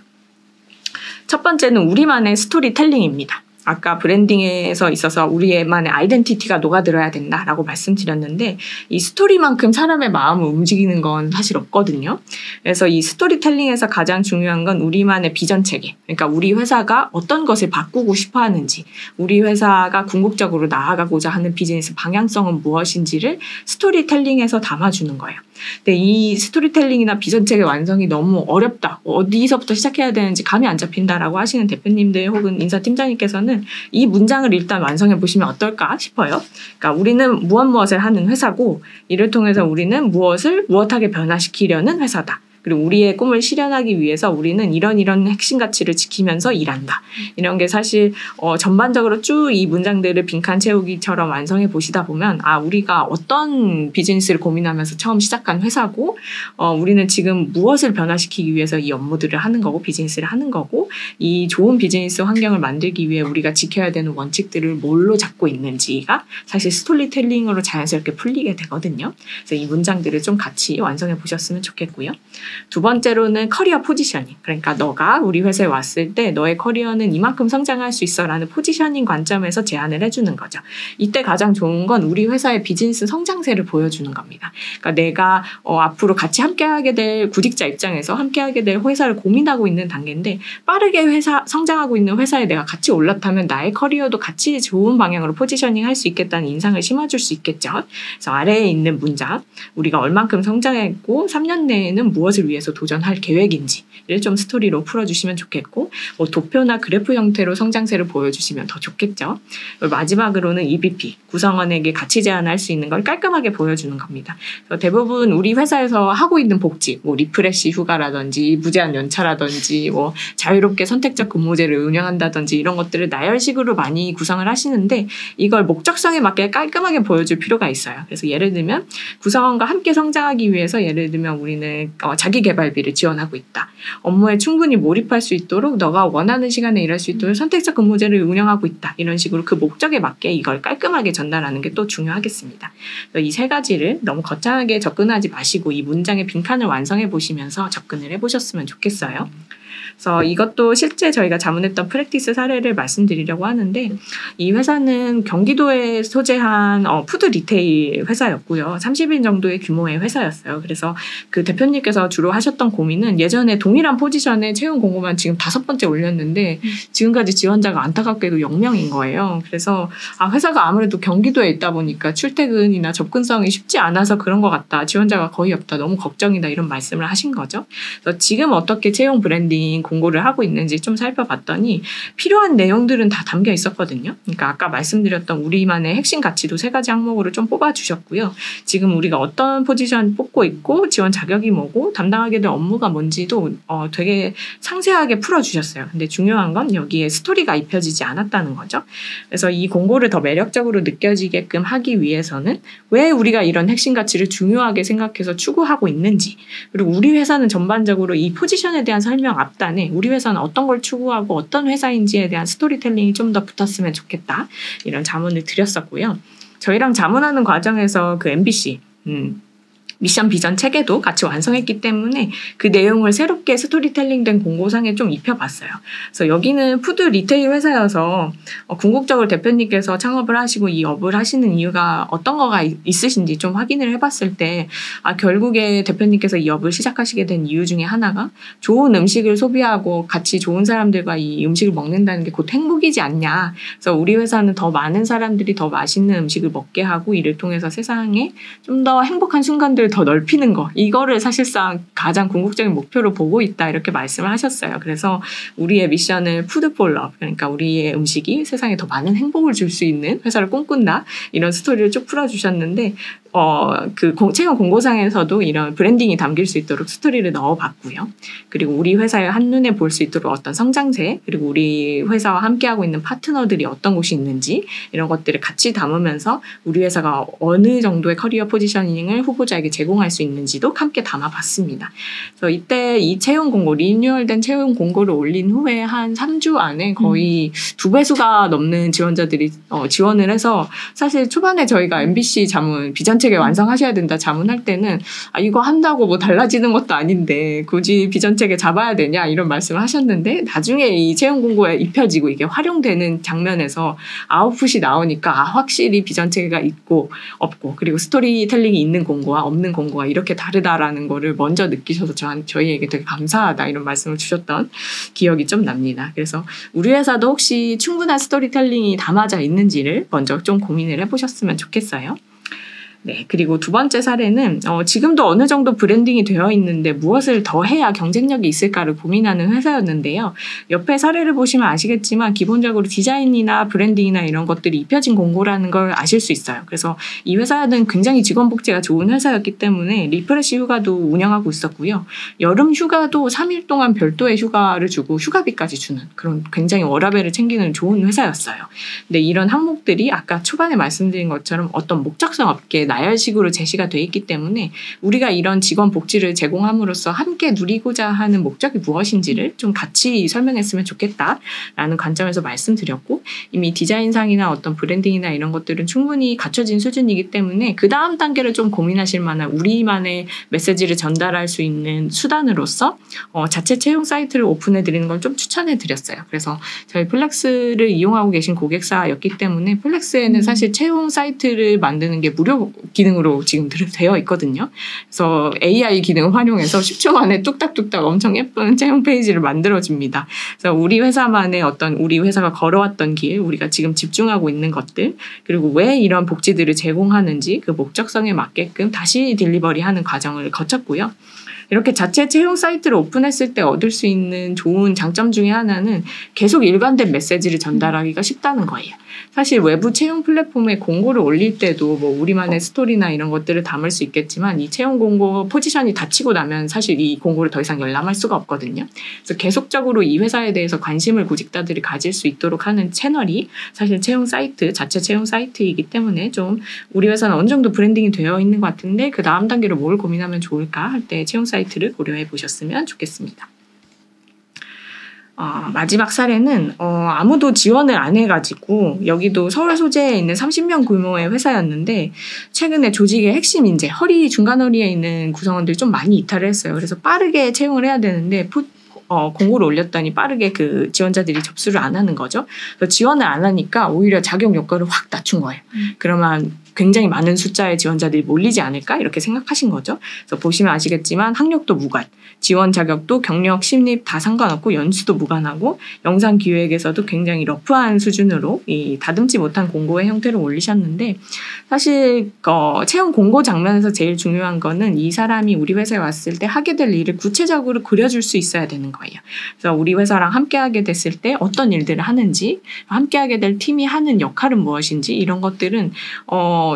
[SPEAKER 2] 첫 번째는 우리만의 스토리텔링입니다. 아까 브랜딩에서 있어서 우리만의 아이덴티티가 녹아들어야 된다라고 말씀드렸는데 이 스토리만큼 사람의 마음을 움직이는 건 사실 없거든요. 그래서 이 스토리텔링에서 가장 중요한 건 우리만의 비전 체계. 그러니까 우리 회사가 어떤 것을 바꾸고 싶어 하는지, 우리 회사가 궁극적으로 나아가고자 하는 비즈니스 방향성은 무엇인지를 스토리텔링에서 담아주는 거예요. 근데 이 스토리텔링이나 비전 체계 완성이 너무 어렵다. 어디서부터 시작해야 되는지 감이 안 잡힌다라고 하시는 대표님들 혹은 인사팀장님께서는 이 문장을 일단 완성해 보시면 어떨까 싶어요. 그러니까 우리는 무엇을 하는 회사고 이를 통해서 우리는 무엇을 무엇하게 변화시키려는 회사다. 그리고 우리의 꿈을 실현하기 위해서 우리는 이런 핵심 가치를 지키면서 일한다. 이런 게 사실 전반적으로 쭉 이 문장들을 빈칸 채우기처럼 완성해 보시다 보면 우리가 어떤 비즈니스를 고민하면서 처음 시작한 회사고 우리는 지금 무엇을 변화시키기 위해서 이 업무들을 하는 거고 비즈니스를 하는 거고 이 좋은 비즈니스 환경을 만들기 위해 우리가 지켜야 되는 원칙들을 뭘로 잡고 있는지가 사실 스토리텔링으로 자연스럽게 풀리게 되거든요. 그래서 이 문장들을 좀 같이 완성해 보셨으면 좋겠고요. 두 번째로는 커리어 포지셔닝. 그러니까 너가 우리 회사에 왔을 때 너의 커리어는 이만큼 성장할 수 있어 라는 포지셔닝 관점에서 제안을 해주는 거죠. 이때 가장 좋은 건 우리 회사의 비즈니스 성장세를 보여주는 겁니다. 그러니까 내가 앞으로 같이 함께하게 될 구직자 입장에서 함께하게 될 회사를 고민하고 있는 단계인데 빠르게 성장하고 있는 회사에 내가 같이 올라타면 나의 커리어도 같이 좋은 방향으로 포지셔닝 할 수 있겠다는 인상을 심어줄 수 있겠죠. 그래서 아래에 있는 문장, 우리가 얼만큼 성장했고 3년 내에는 무엇을 위해서 도전할 계획인지를 좀 스토리로 풀어주시면 좋겠고 도표나 그래프 형태로 성장세를 보여주시면 더 좋겠죠. 마지막으로는 EBP, 구성원에게 가치 제안할 수 있는 걸 깔끔하게 보여주는 겁니다. 대부분 우리 회사에서 하고 있는 복지, 리프레시 휴가라든지 무제한 연차라든지 자유롭게 선택적 근무제를 운영한다든지 이런 것들을 나열식으로 많이 구성을 하시는데 이걸 목적성에 맞게 깔끔하게 보여줄 필요가 있어요. 그래서 예를 들면 구성원과 함께 성장하기 위해서 예를 들면 우리는 자기 개발비를 지원하고 있다. 업무에 충분히 몰입할 수 있도록 너가 원하는 시간에 일할 수 있도록 선택적 근무제를 운영하고 있다. 이런 식으로 그 목적에 맞게 이걸 깔끔하게 전달하는 게 또 중요하겠습니다. 이 세 가지를 너무 거창하게 접근하지 마시고 이 문장의 빈칸을 완성해 보시면서 접근을 해보셨으면 좋겠어요. 그래서 이것도 실제 저희가 자문했던 프랙티스 사례를 말씀드리려고 하는데 이 회사는 경기도에 소재한 푸드 리테일 회사였고요. 30인 정도의 규모의 회사였어요. 그래서 그 대표님께서 주로 하셨던 고민은 예전에 동일한 포지션에 채용 공고만 지금 5번째 올렸는데 지금까지 지원자가 안타깝게도 0명인 거예요. 그래서 회사가 아무래도 경기도에 있다 보니까 출퇴근이나 접근성이 쉽지 않아서 그런 것 같다. 지원자가 거의 없다. 너무 걱정이다. 이런 말씀을 하신 거죠. 그래서 지금 어떻게 채용 브랜딩 공고를 하고 있는지 좀 살펴봤더니 필요한 내용들은 다 담겨 있었거든요. 그러니까 아까 말씀드렸던 우리만의 핵심 가치도 3가지 항목으로 좀 뽑아주셨고요. 지금 우리가 어떤 포지션 뽑고 있고 지원 자격이 뭐고 담당하게 될 업무가 뭔지도 되게 상세하게 풀어주셨어요. 근데 중요한 건 여기에 스토리가 입혀지지 않았다는 거죠. 그래서 이 공고를 더 매력적으로 느껴지게끔 하기 위해서는 왜 우리가 이런 핵심 가치를 중요하게 생각해서 추구하고 있는지, 그리고 우리 회사는 전반적으로 이 포지션에 대한 설명 앞단에 우리 회사는 어떤 걸 추구하고 어떤 회사인지에 대한 스토리텔링이 좀 더 붙었으면 좋겠다. 이런 자문을 드렸었고요. 저희랑 자문하는 과정에서 그 MBC 미션 비전 체계도 같이 완성했기 때문에 그 내용을 새롭게 스토리텔링된 공고상에 좀 입혀봤어요. 그래서 여기는 푸드 리테일 회사여서 궁극적으로 대표님께서 창업을 하시고 이 업을 하시는 이유가 어떤 거가 있으신지 좀 확인을 해봤을 때 결국에 대표님께서 이 업을 시작하시게 된 이유 중에 하나가 좋은 음식을 소비하고 같이 좋은 사람들과 이 음식을 먹는다는 게 곧 행복이지 않냐. 그래서 우리 회사는 더 많은 사람들이 더 맛있는 음식을 먹게 하고 이를 통해서 세상에 좀 더 행복한 순간들을 더 넓히는 거, 이거를 사실상 가장 궁극적인 목표로 보고 있다, 이렇게 말씀을 하셨어요. 그래서 우리의 미션을 푸드 폴 러브, 그러니까 우리의 음식이 세상에 더 많은 행복을 줄 수 있는 회사를 꿈꾼다, 이런 스토리를 쭉 풀어주셨는데 그 채용 공고상에서도 이런 브랜딩이 담길 수 있도록 스토리를 넣어봤고요. 그리고 우리 회사의 한눈에 볼 수 있도록 어떤 성장세, 그리고 우리 회사와 함께하고 있는 파트너들이 어떤 곳이 있는지 이런 것들을 같이 담으면서 우리 회사가 어느 정도의 커리어 포지셔닝을 후보자에게 제공할 수 있는지도 함께 담아봤습니다. 그래서 이때 이 채용 공고, 리뉴얼된 채용 공고를 올린 후에 한 3주 안에 거의 2배수가 넘는 지원자들이 지원을 해서, 사실 초반에 저희가 MBC 자문 비전체계 완성하셔야 된다 자문할 때는 이거 한다고 뭐 달라지는 것도 아닌데 굳이 비전체계 잡아야 되냐 이런 말씀을 하셨는데, 나중에 이 채용 공고에 입혀지고 이게 활용되는 장면에서 아웃풋이 나오니까 확실히 비전체계가 있고 없고, 그리고 스토리텔링이 있는 공고와 없는 공고가 이렇게 다르다라는 거를 먼저 느끼셔서 저희에게 되게 감사하다 이런 말씀을 주셨던 기억이 좀 납니다. 그래서 우리 회사도 혹시 충분한 스토리텔링이 담아져 있는지를 먼저 좀 고민을 해보셨으면 좋겠어요. 네, 그리고 2번째 사례는 지금도 어느 정도 브랜딩이 되어 있는데 무엇을 더 해야 경쟁력이 있을까를 고민하는 회사였는데요. 옆에 사례를 보시면 아시겠지만 기본적으로 디자인이나 브랜딩이나 이런 것들이 입혀진 공고라는 걸 아실 수 있어요. 그래서 이 회사는 굉장히 직원 복지가 좋은 회사였기 때문에 리프레시 휴가도 운영하고 있었고요. 여름 휴가도 3일 동안 별도의 휴가를 주고 휴가비까지 주는 그런 굉장히 워라밸을 챙기는 좋은 회사였어요. 근데 이런 항목들이 아까 초반에 말씀드린 것처럼 어떤 목적성 없게 나열식으로 제시가 돼 있기 때문에 우리가 이런 직원 복지를 제공함으로써 함께 누리고자 하는 목적이 무엇인지를 좀 같이 설명했으면 좋겠다라는 관점에서 말씀드렸고, 이미 디자인상이나 어떤 브랜딩이나 이런 것들은 충분히 갖춰진 수준이기 때문에 그 다음 단계를 좀 고민하실 만한 우리만의 메시지를 전달할 수 있는 수단으로서 자체 채용 사이트를 오픈해 드리는 걸 좀 추천해 드렸어요. 그래서 저희 플렉스를 이용하고 계신 고객사였기 때문에 플렉스에는 사실 채용 사이트를 만드는 게 무료 기능으로 지금 되어 있거든요. 그래서 AI 기능을 활용해서 10초 만에 뚝딱뚝딱 엄청 예쁜 채용 페이지를 만들어줍니다. 그래서 우리 회사만의 우리 회사가 걸어왔던 길, 우리가 지금 집중하고 있는 것들, 그리고 왜 이런 복지들을 제공하는지 그 목적성에 맞게끔 다시 딜리버리하는 과정을 거쳤고요. 이렇게 자체 채용 사이트를 오픈했을 때 얻을 수 있는 좋은 장점 중에 하나는 계속 일관된 메시지를 전달하기가 쉽다는 거예요. 사실 외부 채용 플랫폼에 공고를 올릴 때도 뭐 우리만의 스토리나 이런 것들을 담을 수 있겠지만 이 채용 공고 포지션이 닫히고 나면 사실 이 공고를 더 이상 열람할 수가 없거든요. 그래서 계속적으로 이 회사에 대해서 관심을 구직자들이 가질 수 있도록 하는 채널이 사실 채용 사이트, 자체 채용 사이트이기 때문에 좀 우리 회사는 어느 정도 브랜딩이 되어 있는 것 같은데 그 다음 단계로 뭘 고민하면 좋을까 할 때 채용 사이트 사이트를 고려해 보셨으면 좋겠습니다. 마지막 사례는 아무도 지원을 안 해가지고 여기도 서울 소재에 있는 30명 규모의 회사였는데 최근에 조직의 핵심 인재, 중간 허리에 있는 구성원들이 좀 많이 이탈을 했어요. 그래서 빠르게 채용을 해야 되는데 공고를 올렸더니 빠르게 그 지원자들이 접수를 안 하는 거죠. 그래서 지원을 안 하니까 오히려 자격 요건을 확 낮춘 거예요. 그러면 굉장히 많은 숫자의 지원자들이 몰리지 않을까 이렇게 생각하신 거죠. 그래서 보시면 아시겠지만 학력도 무관, 지원 자격도 경력, 신입 다 상관없고 연수도 무관하고 영상 기획에서도 굉장히 러프한 수준으로 이 다듬지 못한 공고의 형태를 올리셨는데 사실 채용 공고 장면에서 제일 중요한 거는 이 사람이 우리 회사에 왔을 때 하게 될 일을 구체적으로 그려줄 수 있어야 되는 거예요. 그래서 우리 회사랑 함께하게 됐을 때 어떤 일들을 하는지, 함께하게 될 팀이 하는 역할은 무엇인지 이런 것들은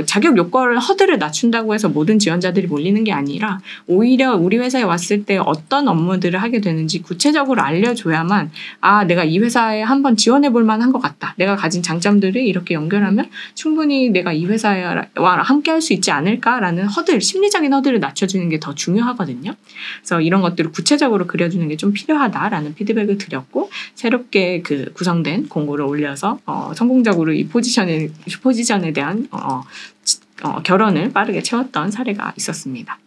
[SPEAKER 2] 자격 요건을 허들을 낮춘다고 해서 모든 지원자들이 몰리는 게 아니라 오히려 우리 회사에 왔을 때 어떤 업무들을 하게 되는지 구체적으로 알려줘야만 내가 이 회사에 한번 지원해 볼 만한 것 같다. 내가 가진 장점들을 이렇게 연결하면 충분히 내가 이 회사와 함께 할 수 있지 않을까라는 심리적인 허들을 낮춰주는 게 더 중요하거든요. 그래서 이런 것들을 구체적으로 그려주는 게 좀 필요하다라는 피드백을 드렸고 새롭게 구성된 공고를 올려서 성공적으로 이 포지션에 대한 결혼을 빠르게 채웠던 사례가 있었습니다.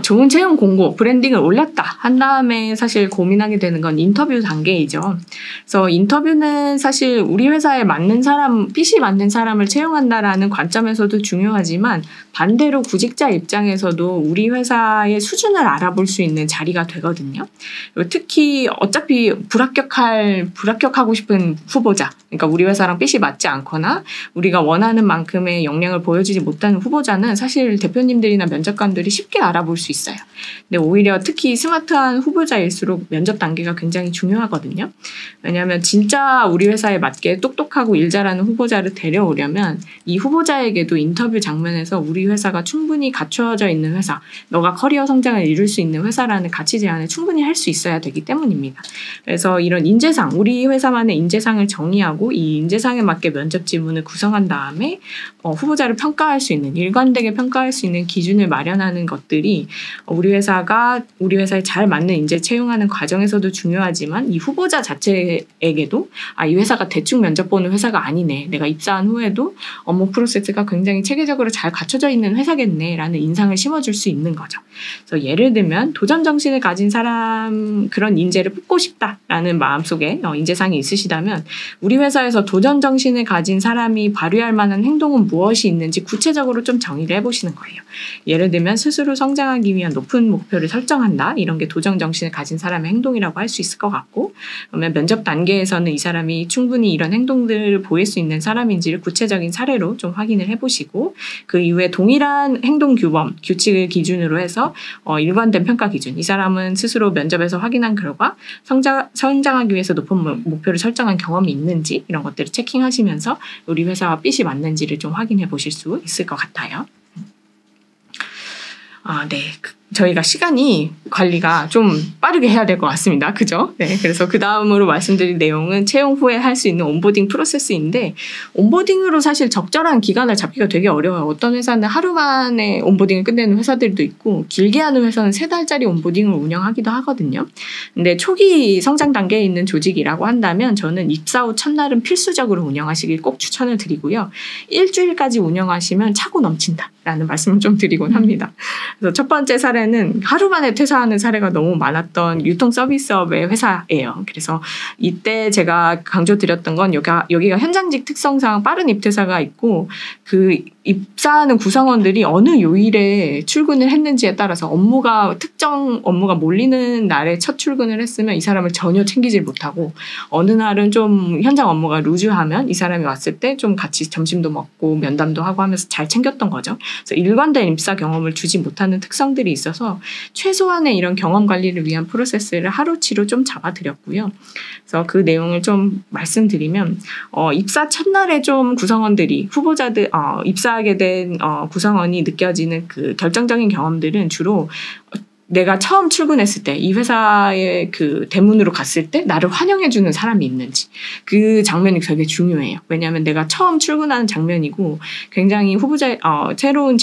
[SPEAKER 2] 좋은 채용 공고, 브랜딩을 올렸다 한 다음에 사실 고민하게 되는 건 인터뷰 단계이죠. 그래서 인터뷰는 사실 우리 회사에 맞는 핏이 맞는 사람을 채용한다라는 관점에서도 중요하지만 반대로 구직자 입장에서도 우리 회사의 수준을 알아볼 수 있는 자리가 되거든요. 그리고 특히 어차피 불합격하고 싶은 후보자, 그러니까 우리 회사랑 핏이 맞지 않거나 우리가 원하는 만큼의 역량을 보여주지 못하는 후보자는 사실 대표님들이나 면접관들이 쉽게 알아볼 수 있어요. 근데 오히려 특히 스마트한 후보자일수록 면접 단계가 굉장히 중요하거든요. 왜냐하면 진짜 우리 회사에 맞게 똑똑하고 일 잘하는 후보자를 데려오려면 이 후보자에게도 인터뷰 장면에서 우리 회사가 충분히 갖춰져 있는 회사, 너가 커리어 성장을 이룰 수 있는 회사라는 가치 제안을 충분히 할 수 있어야 되기 때문입니다. 그래서 이런 인재상, 우리 회사만의 인재상을 정의하고 이 인재상에 맞게 면접 지문을 구성한 다음에 후보자를 평가할 수 있는, 일관되게 평가할 수 있는 기준을 마련하는 것들이 우리 회사에 잘 맞는 인재 채용하는 과정에서도 중요하지만 이 후보자 자체에게도 이 회사가 대충 면접 보는 회사가 아니네. 내가 입사한 후에도 업무 프로세스가 굉장히 체계적으로 잘 갖춰져 있는 회사겠네라는 인상을 심어줄 수 있는 거죠. 그래서 예를 들면 도전 정신을 가진 사람, 그런 인재를 뽑고 싶다라는 마음속에 인재상이 있으시다면 우리 회사에서 도전 정신을 가진 사람이 발휘할 만한 행동은 무엇이 있는지 구체적으로 좀 정의를 해보시는 거예요. 예를 들면 스스로 성장하기 위한 높은 목표를 설정한다. 이런 게 도전 정신을 가진 사람의 행동이라고 할 수 있을 것 같고, 그러면 면접 단계에서는 이 사람이 충분히 이런 행동들을 보일 수 있는 사람인지를 구체적인 사례로 좀 확인을 해보시고, 그 이후에 동일한 행동 규칙을 기준으로 해서 일관된 평가 기준, 이 사람은 스스로 면접에서 확인한 결과 성장하기 위해서 높은 목표를 설정한 경험이 있는지 이런 것들을 체킹하시면서 우리 회사와 핏이 맞는지를 좀 확인해 보실 수 있을 것 같아요. 네. 저희가 시간이 관리가 좀 빠르게 해야 될 것 같습니다. 그죠? 네. 그래서 그 다음으로 말씀드릴 내용은 채용 후에 할 수 있는 온보딩 프로세스인데, 온보딩으로 사실 적절한 기간을 잡기가 되게 어려워요. 어떤 회사는 하루 만에 온보딩을 끝내는 회사들도 있고, 길게 하는 회사는 3달짜리 온보딩을 운영하기도 하거든요. 근데 초기 성장 단계에 있는 조직이라고 한다면 저는 입사 후 첫날은 필수적으로 운영하시길 꼭 추천을 드리고요. 일주일까지 운영하시면 차고 넘친다라는 말씀을 좀 드리곤 합니다. 그래서 첫 번째 사례는 하루 만에 퇴사하는 사례가 너무 많았던 유통 서비스업의 회사예요. 그래서 이때 제가 강조드렸던 건 여기가 현장직 특성상 빠른 입퇴사가 있고, 그 입사하는 구성원들이 어느 요일에 출근을 했는지에 따라서 특정 업무가 몰리는 날에 첫 출근을 했으면 이 사람을 전혀 챙기질 못하고, 어느 날은 좀 현장 업무가 루즈하면 이 사람이 왔을 때 좀 같이 점심도 먹고 면담도 하고 하면서 잘 챙겼던 거죠. 그래서 일관된 입사 경험을 주지 못하는 특성들이 있어서 최소한의 이런 경험 관리를 위한 프로세스를 하루치로 좀 잡아드렸고요. 그래서 그 내용을 좀 말씀드리면, 입사 첫날에 좀 구성원들이, 후보자들, 입사하게 된 구성원이 느껴지는 그 결정적인 경험들은 주로 내가 처음 출근했을 때 이 회사의 그 대문으로 갔을 때 나를 환영해주는 사람이 있는지 그 장면이 되게 중요해요. 왜냐하면 내가 처음 출근하는 장면이고 굉장히 새로운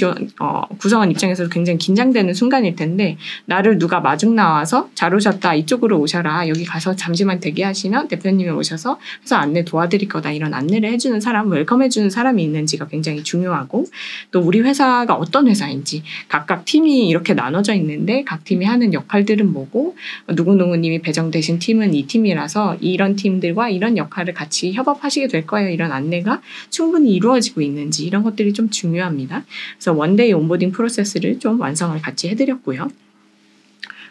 [SPEAKER 2] 구성원 입장에서 굉장히 긴장되는 순간일 텐데 나를 누가 마중 나와서 잘 오셨다 이쪽으로 오셔라 여기 가서 잠시만 대기하시면 대표님이 오셔서 회사 안내 도와드릴 거다 이런 안내를 해주는 사람 웰컴해주는 사람이 있는지가 굉장히 중요하고 또 우리 회사가 어떤 회사인지 각각 팀이 이렇게 나눠져 있는데 각 팀이 하는 역할들은 뭐고 누구누구님이 배정되신 팀은 이 팀이라서 이런 팀들과 이런 역할을 같이 협업하시게 될 거예요. 이런 안내가 충분히 이루어지고 있는지 이런 것들이 좀 중요합니다. 그래서 원데이 온보딩 프로세스를 좀 완성을 같이 해드렸고요.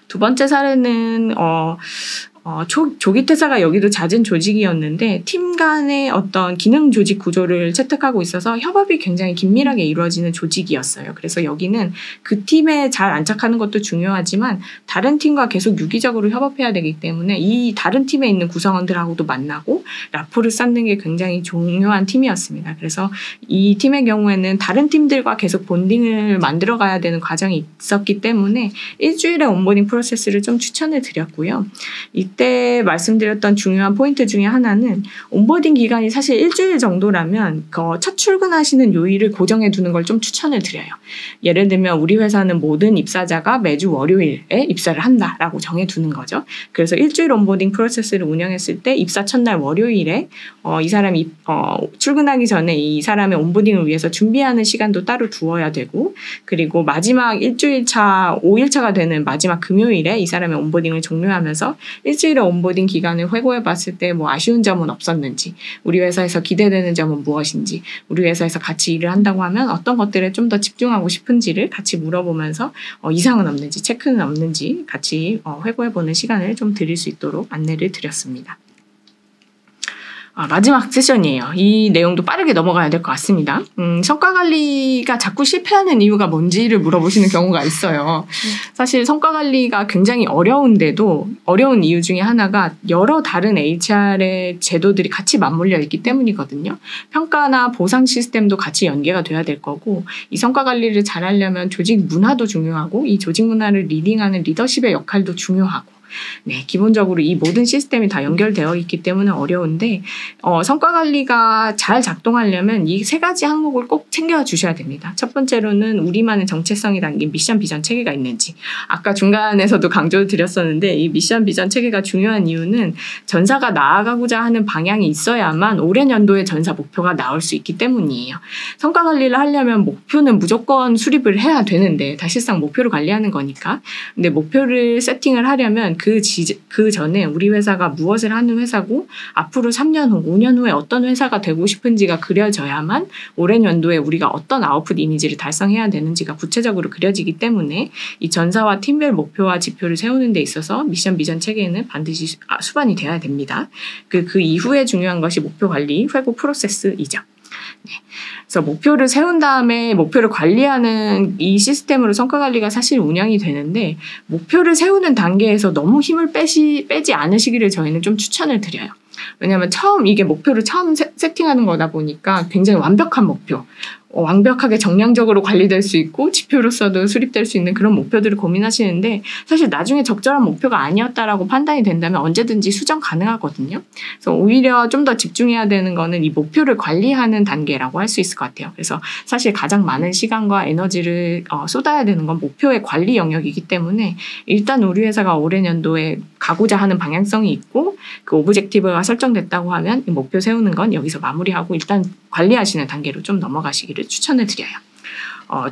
[SPEAKER 2] 두 번째 사례는 조기 퇴사가 여기도 잦은 조직이었는데 팀 간의 어떤 기능 조직 구조를 채택하고 있어서 협업이 굉장히 긴밀하게 이루어지는 조직이었어요. 그래서 여기는 그 팀에 잘 안착하는 것도 중요하지만 다른 팀과 계속 유기적으로 협업해야 되기 때문에 이 다른 팀에 있는 구성원들하고도 만나고 라포를 쌓는 게 굉장히 중요한 팀이었습니다. 그래서 이 팀의 경우에는 다른 팀들과 계속 본딩을 만들어가야 되는 과정이 있었기 때문에 일주일의 온보딩 프로세스를 좀 추천을 드렸고요. 이때 말씀드렸던 중요한 포인트 중에 하나는 온보딩 기간이 사실 일주일 정도라면 첫 출근하시는 요일을 고정해 두는 걸 좀 추천을 드려요. 예를 들면 우리 회사는 모든 입사자가 매주 월요일에 입사를 한다라고 정해 두는 거죠. 그래서 일주일 온보딩 프로세스를 운영했을 때 입사 첫날 월요일에 이 사람이 출근하기 전에 이 사람의 온보딩을 위해서 준비하는 시간도 따로 두어야 되고 그리고 마지막 일주일차 5일차가 되는 마지막 금요일에 이 사람의 온보딩을 종료하면서 일주일의 온보딩 기간을 회고해 봤을 때 뭐 아쉬운 점은 없었는지 우리 회사에서 기대되는 점은 무엇인지 우리 회사에서 같이 일을 한다고 하면 어떤 것들에 좀 더 집중하고 싶은지를 같이 물어보면서 이상은 없는지 체크는 없는지 같이 회고해보는 시간을 좀 드릴 수 있도록 안내를 드렸습니다. 마지막 세션이에요. 이 내용도 빠르게 넘어가야 될 것 같습니다. 성과 관리가 자꾸 실패하는 이유가 뭔지를 물어보시는 경우가 있어요. 사실 성과 관리가 굉장히 어려운데도 어려운 이유 중에 하나가 여러 다른 HR의 제도들이 같이 맞물려 있기 때문이거든요. 평가나 보상 시스템도 같이 연계가 돼야 될 거고 이 성과 관리를 잘 하려면 조직 문화도 중요하고 이 조직 문화를 리딩하는 리더십의 역할도 중요하고 네, 기본적으로 이 모든 시스템이 다 연결되어 있기 때문에 어려운데 성과 관리가 잘 작동하려면 이 세 가지 항목을 꼭 챙겨주셔야 됩니다. 첫 번째로는 우리만의 정체성이 담긴 미션 비전 체계가 있는지 아까 중간에서도 강조를 드렸었는데 이 미션 비전 체계가 중요한 이유는 전사가 나아가고자 하는 방향이 있어야만 올해 연도의 전사 목표가 나올 수 있기 때문이에요. 성과 관리를 하려면 목표는 무조건 수립을 해야 되는데 사실상 목표를 관리하는 거니까 근데 목표를 세팅을 하려면 그 전에 우리 회사가 무엇을 하는 회사고 앞으로 3년 후, 5년 후에 어떤 회사가 되고 싶은지가 그려져야만 올해 연도에 우리가 어떤 아웃풋 이미지를 달성해야 되는지가 구체적으로 그려지기 때문에 이 전사와 팀별 목표와 지표를 세우는 데 있어서 미션 비전 체계는 반드시 수반이 돼야 됩니다. 그 이후에 중요한 것이 목표 관리, 회고 프로세스이죠. 네. 그래서 목표를 세운 다음에 목표를 관리하는 이 시스템으로 성과 관리가 사실 운영이 되는데 목표를 세우는 단계에서 너무 힘을 빼지 않으시기를 저희는 좀 추천을 드려요. 왜냐하면 이게 목표를 처음 세팅하는 거다 보니까 굉장히 완벽한 목표, 완벽하게 정량적으로 관리될 수 있고 지표로서도 수립될 수 있는 그런 목표들을 고민하시는데 사실 나중에 적절한 목표가 아니었다라고 판단이 된다면 언제든지 수정 가능하거든요. 그래서 오히려 좀 더 집중해야 되는 거는 이 목표를 관리하는 단계라고 할 수 있을 것 같아요. 그래서 사실 가장 많은 시간과 에너지를 쏟아야 되는 건 목표의 관리 영역이기 때문에 일단 우리 회사가 올해 연도에 가고자 하는 방향성이 있고 그 오브젝티브가 설정됐다고 하면 이 목표 세우는 건 여기서 마무리하고 일단 관리하시는 단계로 좀 넘어가시기를 추천을 드려요.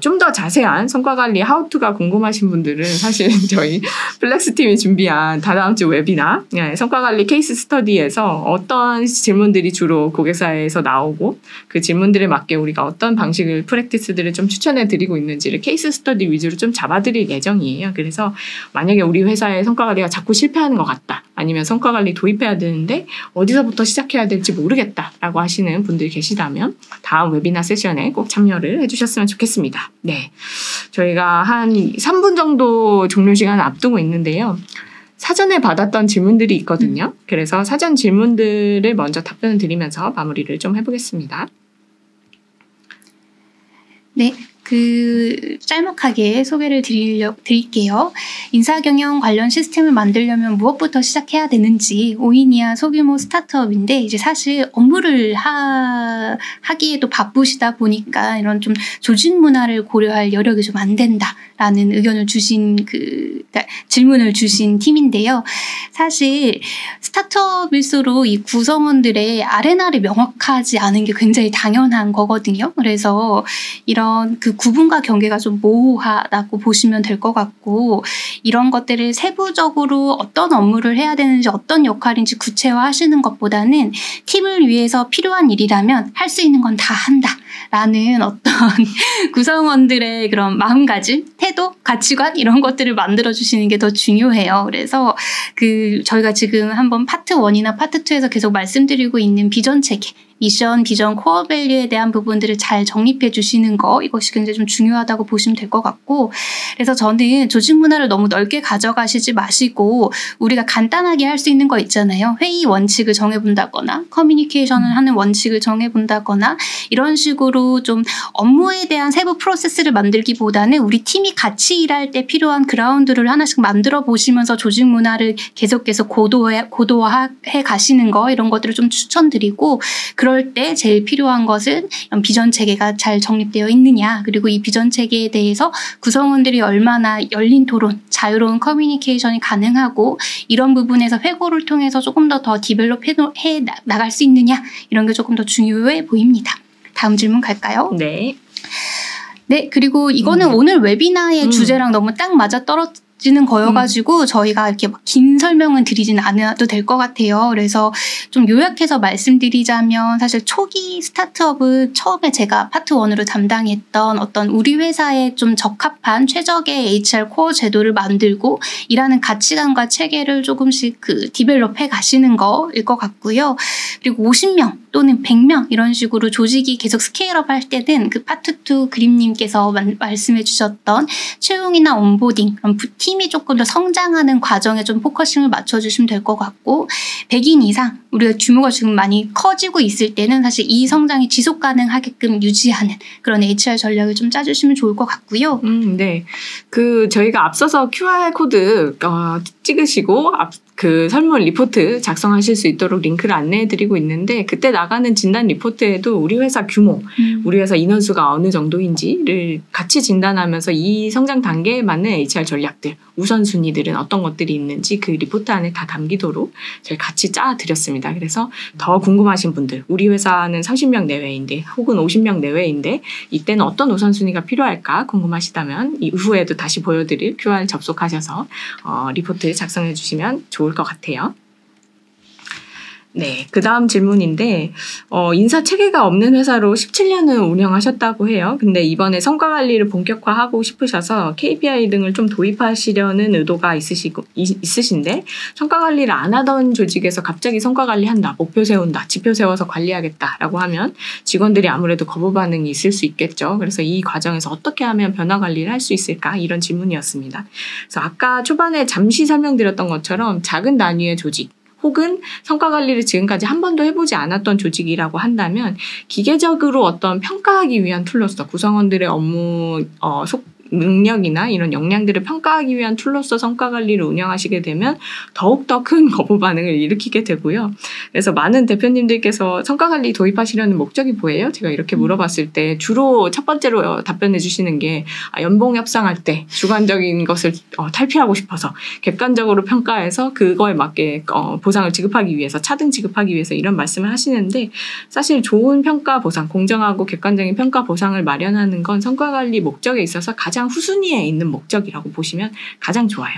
[SPEAKER 2] 좀 더 자세한 성과관리 하우투가 궁금하신 분들은 사실 저희 플렉스팀이 준비한 다다음 주 웨비나 성과관리 케이스 스터디에서 어떤 질문들이 주로 고객사에서 나오고 그 질문들에 맞게 우리가 어떤 방식을 프랙티스들을 좀 추천해 드리고 있는지를 케이스 스터디 위주로 좀 잡아드릴 예정이에요. 그래서 만약에 우리 회사의 성과관리가 자꾸 실패하는 것 같다 아니면 성과관리 도입해야 되는데 어디서부터 시작해야 될지 모르겠다라고 하시는 분들이 계시다면 다음 웨비나 세션에 꼭 참여를 해주셨으면 좋겠습니다. 네, 저희가 한 3분 정도 종료 시간을 앞두고 있는데요. 사전에 받았던 질문들이 있거든요. 그래서 사전 질문들을 먼저 답변을 드리면서 마무리를 좀 해보겠습니다.
[SPEAKER 1] 네, 짤막하게 소개를 드릴게요. 인사경영 관련 시스템을 만들려면 무엇부터 시작해야 되는지 5인 이하 소규모 스타트업인데 이제 사실 업무를 하기에도 바쁘시다 보니까 이런 좀 조직 문화를 고려할 여력이 좀 안 된다라는 의견을 주신 질문을 주신 팀인데요. 사실 스타트업일수록 이 구성원들의 아레나를 명확하지 않은 게 굉장히 당연한 거거든요. 그래서 이런 그 구분과 경계가 좀 모호하다고 보시면 될 것 같고 이런 것들을 세부적으로 어떤 업무를 해야 되는지 어떤 역할인지 구체화하시는 것보다는 팀을 위해서 필요한 일이라면 할 수 있는 건 다 한다라는 어떤 구성원들의 그런 마음가짐, 태도, 가치관 이런 것들을 만들어주시는 게 더 중요해요. 그래서 저희가 지금 한번 파트 1이나 파트 2에서 계속 말씀드리고 있는 비전 체계, 미션, 비전, 코어 밸류에 대한 부분들을 잘 정립해 주시는 거 이것이 굉장히 좀 중요하다고 보시면 될 것 같고 그래서 저는 조직 문화를 너무 넓게 가져가시지 마시고 우리가 간단하게 할 수 있는 거 있잖아요. 회의 원칙을 정해본다거나 커뮤니케이션을 하는 원칙을 정해본다거나 이런 식으로 좀 업무에 대한 세부 프로세스를 만들기보다는 우리 팀이 같이 일할 때 필요한 그라운드를 하나씩 만들어 보시면서 조직 문화를 계속 고도화해 가시는 거 이런 것들을 좀 추천드리고 그럴 때 제일 필요한 것은 비전 체계가 잘 정립되어 있느냐 그리고 이 비전 체계에 대해서 구성원들이 얼마나 열린 토론, 자유로운 커뮤니케이션이 가능하고 이런 부분에서 회고를 통해서 조금 더 디벨롭 해 나갈 수 있느냐 이런 게 조금 더 중요해 보입니다. 다음 질문 갈까요?
[SPEAKER 2] 네.
[SPEAKER 1] 네, 그리고 이거는 오늘 웨비나의 주제랑 너무 딱 맞아 떨어지는 거여가지고 저희가 이렇게 막 긴 설명은 드리진 않아도 될 것 같아요. 그래서 좀 요약해서 말씀드리자면 사실 초기 스타트업은 처음에 제가 파트 1으로 담당했던 어떤 우리 회사에 좀 적합한 최적의 HR 코어 제도를 만들고 일하는 가치관과 체계를 조금씩 디벨롭해 가시는 거일 것 같고요. 그리고 50명 또는 100명 이런 식으로 조직이 계속 스케일업 할 때는 파트 2 그림님께서 말씀해 주셨던 채용이나 온보딩 그런 팀이 조금 더 성장하는 과정에 좀 포커싱을 맞춰주시면 될 것 같고 100인 이상 우리가 규모가 지금 많이 커지고 있을 때는 사실 이 성장이 지속 가능하게끔 유지하는 그런 HR 전략을 좀 짜주시면 좋을 것 같고요.
[SPEAKER 2] 네. 저희가 앞서서 QR코드 찍으시고 설문 리포트 작성하실 수 있도록 링크를 안내해드리고 있는데 그때 나가는 진단 리포트에도 우리 회사 규모, 우리 회사 인원수가 어느 정도인지를 같이 진단하면서 이 성장 단계에 맞는 HR 전략들, 우선순위들은 어떤 것들이 있는지 그 리포트 안에 다 담기도록 저희 같이 짜드렸습니다. 그래서 더 궁금하신 분들, 우리 회사는 30명 내외인데 혹은 50명 내외인데 이때는 어떤 우선순위가 필요할까 궁금하시다면 이후에도 다시 보여드릴 QR 접속하셔서 리포트 작성해 주시면 좋을 것 같아요. 네, 그 다음 질문인데 인사 체계가 없는 회사로 17년을 운영하셨다고 해요. 근데 이번에 성과 관리를 본격화하고 싶으셔서 KPI 등을 좀 도입하시려는 의도가 있으신데 성과 관리를 안 하던 조직에서 갑자기 성과 관리한다, 목표 세운다, 지표 세워서 관리하겠다라고 하면 직원들이 아무래도 거부 반응이 있을 수 있겠죠. 그래서 이 과정에서 어떻게 하면 변화 관리를 할 수 있을까? 이런 질문이었습니다. 그래서 아까 초반에 잠시 설명드렸던 것처럼 작은 단위의 조직 혹은 성과 관리를 지금까지 한 번도 해보지 않았던 조직이라고 한다면 기계적으로 어떤 평가하기 위한 툴로서 구성원들의 업무 능력이나 이런 역량들을 평가하기 위한 툴로서 성과 관리를 운영하시게 되면 더욱더 큰 거부 반응을 일으키게 되고요. 그래서 많은 대표님들께서 성과 관리 도입하시려는 목적이 뭐예요? 제가 이렇게 물어봤을 때 주로 첫 번째로 답변해 주시는 게 연봉 협상할 때 주관적인 것을 탈피하고 싶어서 객관적으로 평가해서 그거에 맞게 보상을 지급하기 위해서 차등 지급하기 위해서 이런 말씀을 하시는데 사실 좋은 평가 보상, 공정하고 객관적인 평가 보상을 마련하는 건 성과 관리 목적에 있어서 가장 후순위에 있는 목적이라고 보시면 가장 좋아요.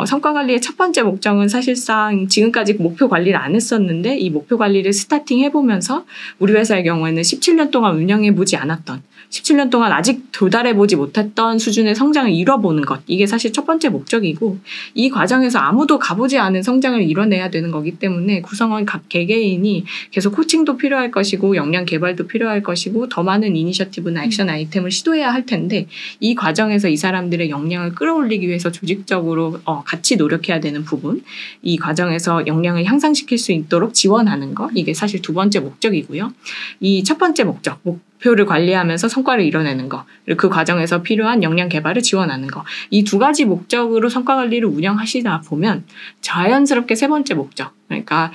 [SPEAKER 2] 성과 관리의 첫 번째 목적은 사실상 지금까지 목표 관리를 안 했었는데 이 목표 관리를 스타팅 해보면서 우리 회사의 경우에는 17년 동안 운영해보지 않았던 17년 동안 아직 도달해보지 못했던 수준의 성장을 이뤄보는 것. 이게 사실 첫 번째 목적이고 이 과정에서 아무도 가보지 않은 성장을 이뤄내야 되는 거기 때문에 구성원 각 개개인이 계속 코칭도 필요할 것이고 역량 개발도 필요할 것이고 더 많은 이니셔티브나 액션 아이템을 시도해야 할 텐데 이 과정에서 이 사람들의 역량을 끌어올리기 위해서 조직적으로 같이 노력해야 되는 부분, 이 과정에서 역량을 향상시킬 수 있도록 지원하는 것, 이게 사실 두 번째 목적이고요. 이 첫 번째 목적, 목표를 관리하면서 성과를 이뤄내는 거, 그리고 그 과정에서 필요한 역량 개발을 지원하는 거. 이 두 가지 목적으로 성과 관리를 운영하시다 보면 자연스럽게 세 번째 목적, 그러니까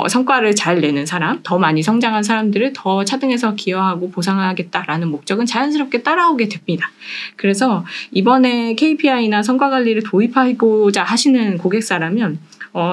[SPEAKER 2] 성과를 잘 내는 사람, 더 많이 성장한 사람들을 더 차등해서 기여하고 보상하겠다라는 목적은 자연스럽게 따라오게 됩니다. 그래서 이번에 KPI나 성과 관리를 도입하고자 하시는 고객사라면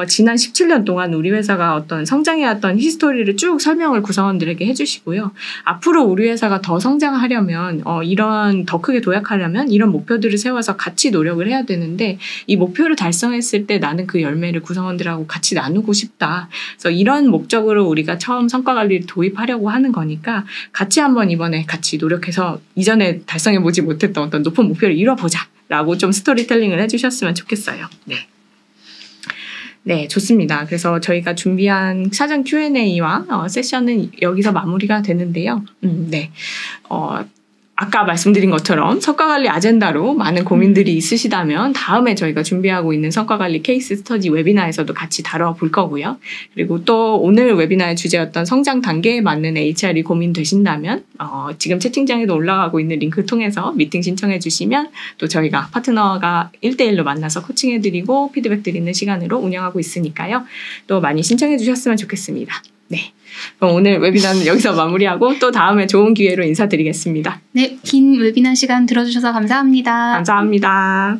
[SPEAKER 2] 지난 17년 동안 우리 회사가 어떤 성장해왔던 히스토리를 쭉 설명을 구성원들에게 해주시고요. 앞으로 우리 회사가 더 성장하려면 이런 더 크게 도약하려면 이런 목표들을 세워서 같이 노력을 해야 되는데 이 목표를 달성했을 때 나는 그 열매를 구성원들하고 같이 나누고 싶다. 그래서 이런 목적으로 우리가 처음 성과관리를 도입하려고 하는 거니까 같이 한번 이번에 같이 노력해서 이전에 달성해보지 못했던 어떤 높은 목표를 이뤄보자라고 좀 스토리텔링을 해주셨으면 좋겠어요. 네, 좋습니다. 그래서 저희가 준비한 사전 Q&A와 세션은 여기서 마무리가 되는데요. 아까 말씀드린 것처럼 성과관리 아젠다로 많은 고민들이 있으시다면 다음에 저희가 준비하고 있는 성과관리 케이스 스터디 웨비나에서도 같이 다뤄볼 거고요. 그리고 또 오늘 웨비나의 주제였던 성장 단계에 맞는 HR이 고민되신다면 지금 채팅창에도 올라가고 있는 링크를 통해서 미팅 신청해 주시면 또 저희가 파트너가 1대1로 만나서 코칭해드리고 피드백 드리는 시간으로 운영하고 있으니까요. 또 많이 신청해 주셨으면 좋겠습니다. 네. 그럼 오늘 웨비나는 여기서 마무리하고 또 다음에 좋은 기회로 인사드리겠습니다.
[SPEAKER 1] 네, 긴 웨비나 시간 들어주셔서 감사합니다.
[SPEAKER 2] 감사합니다.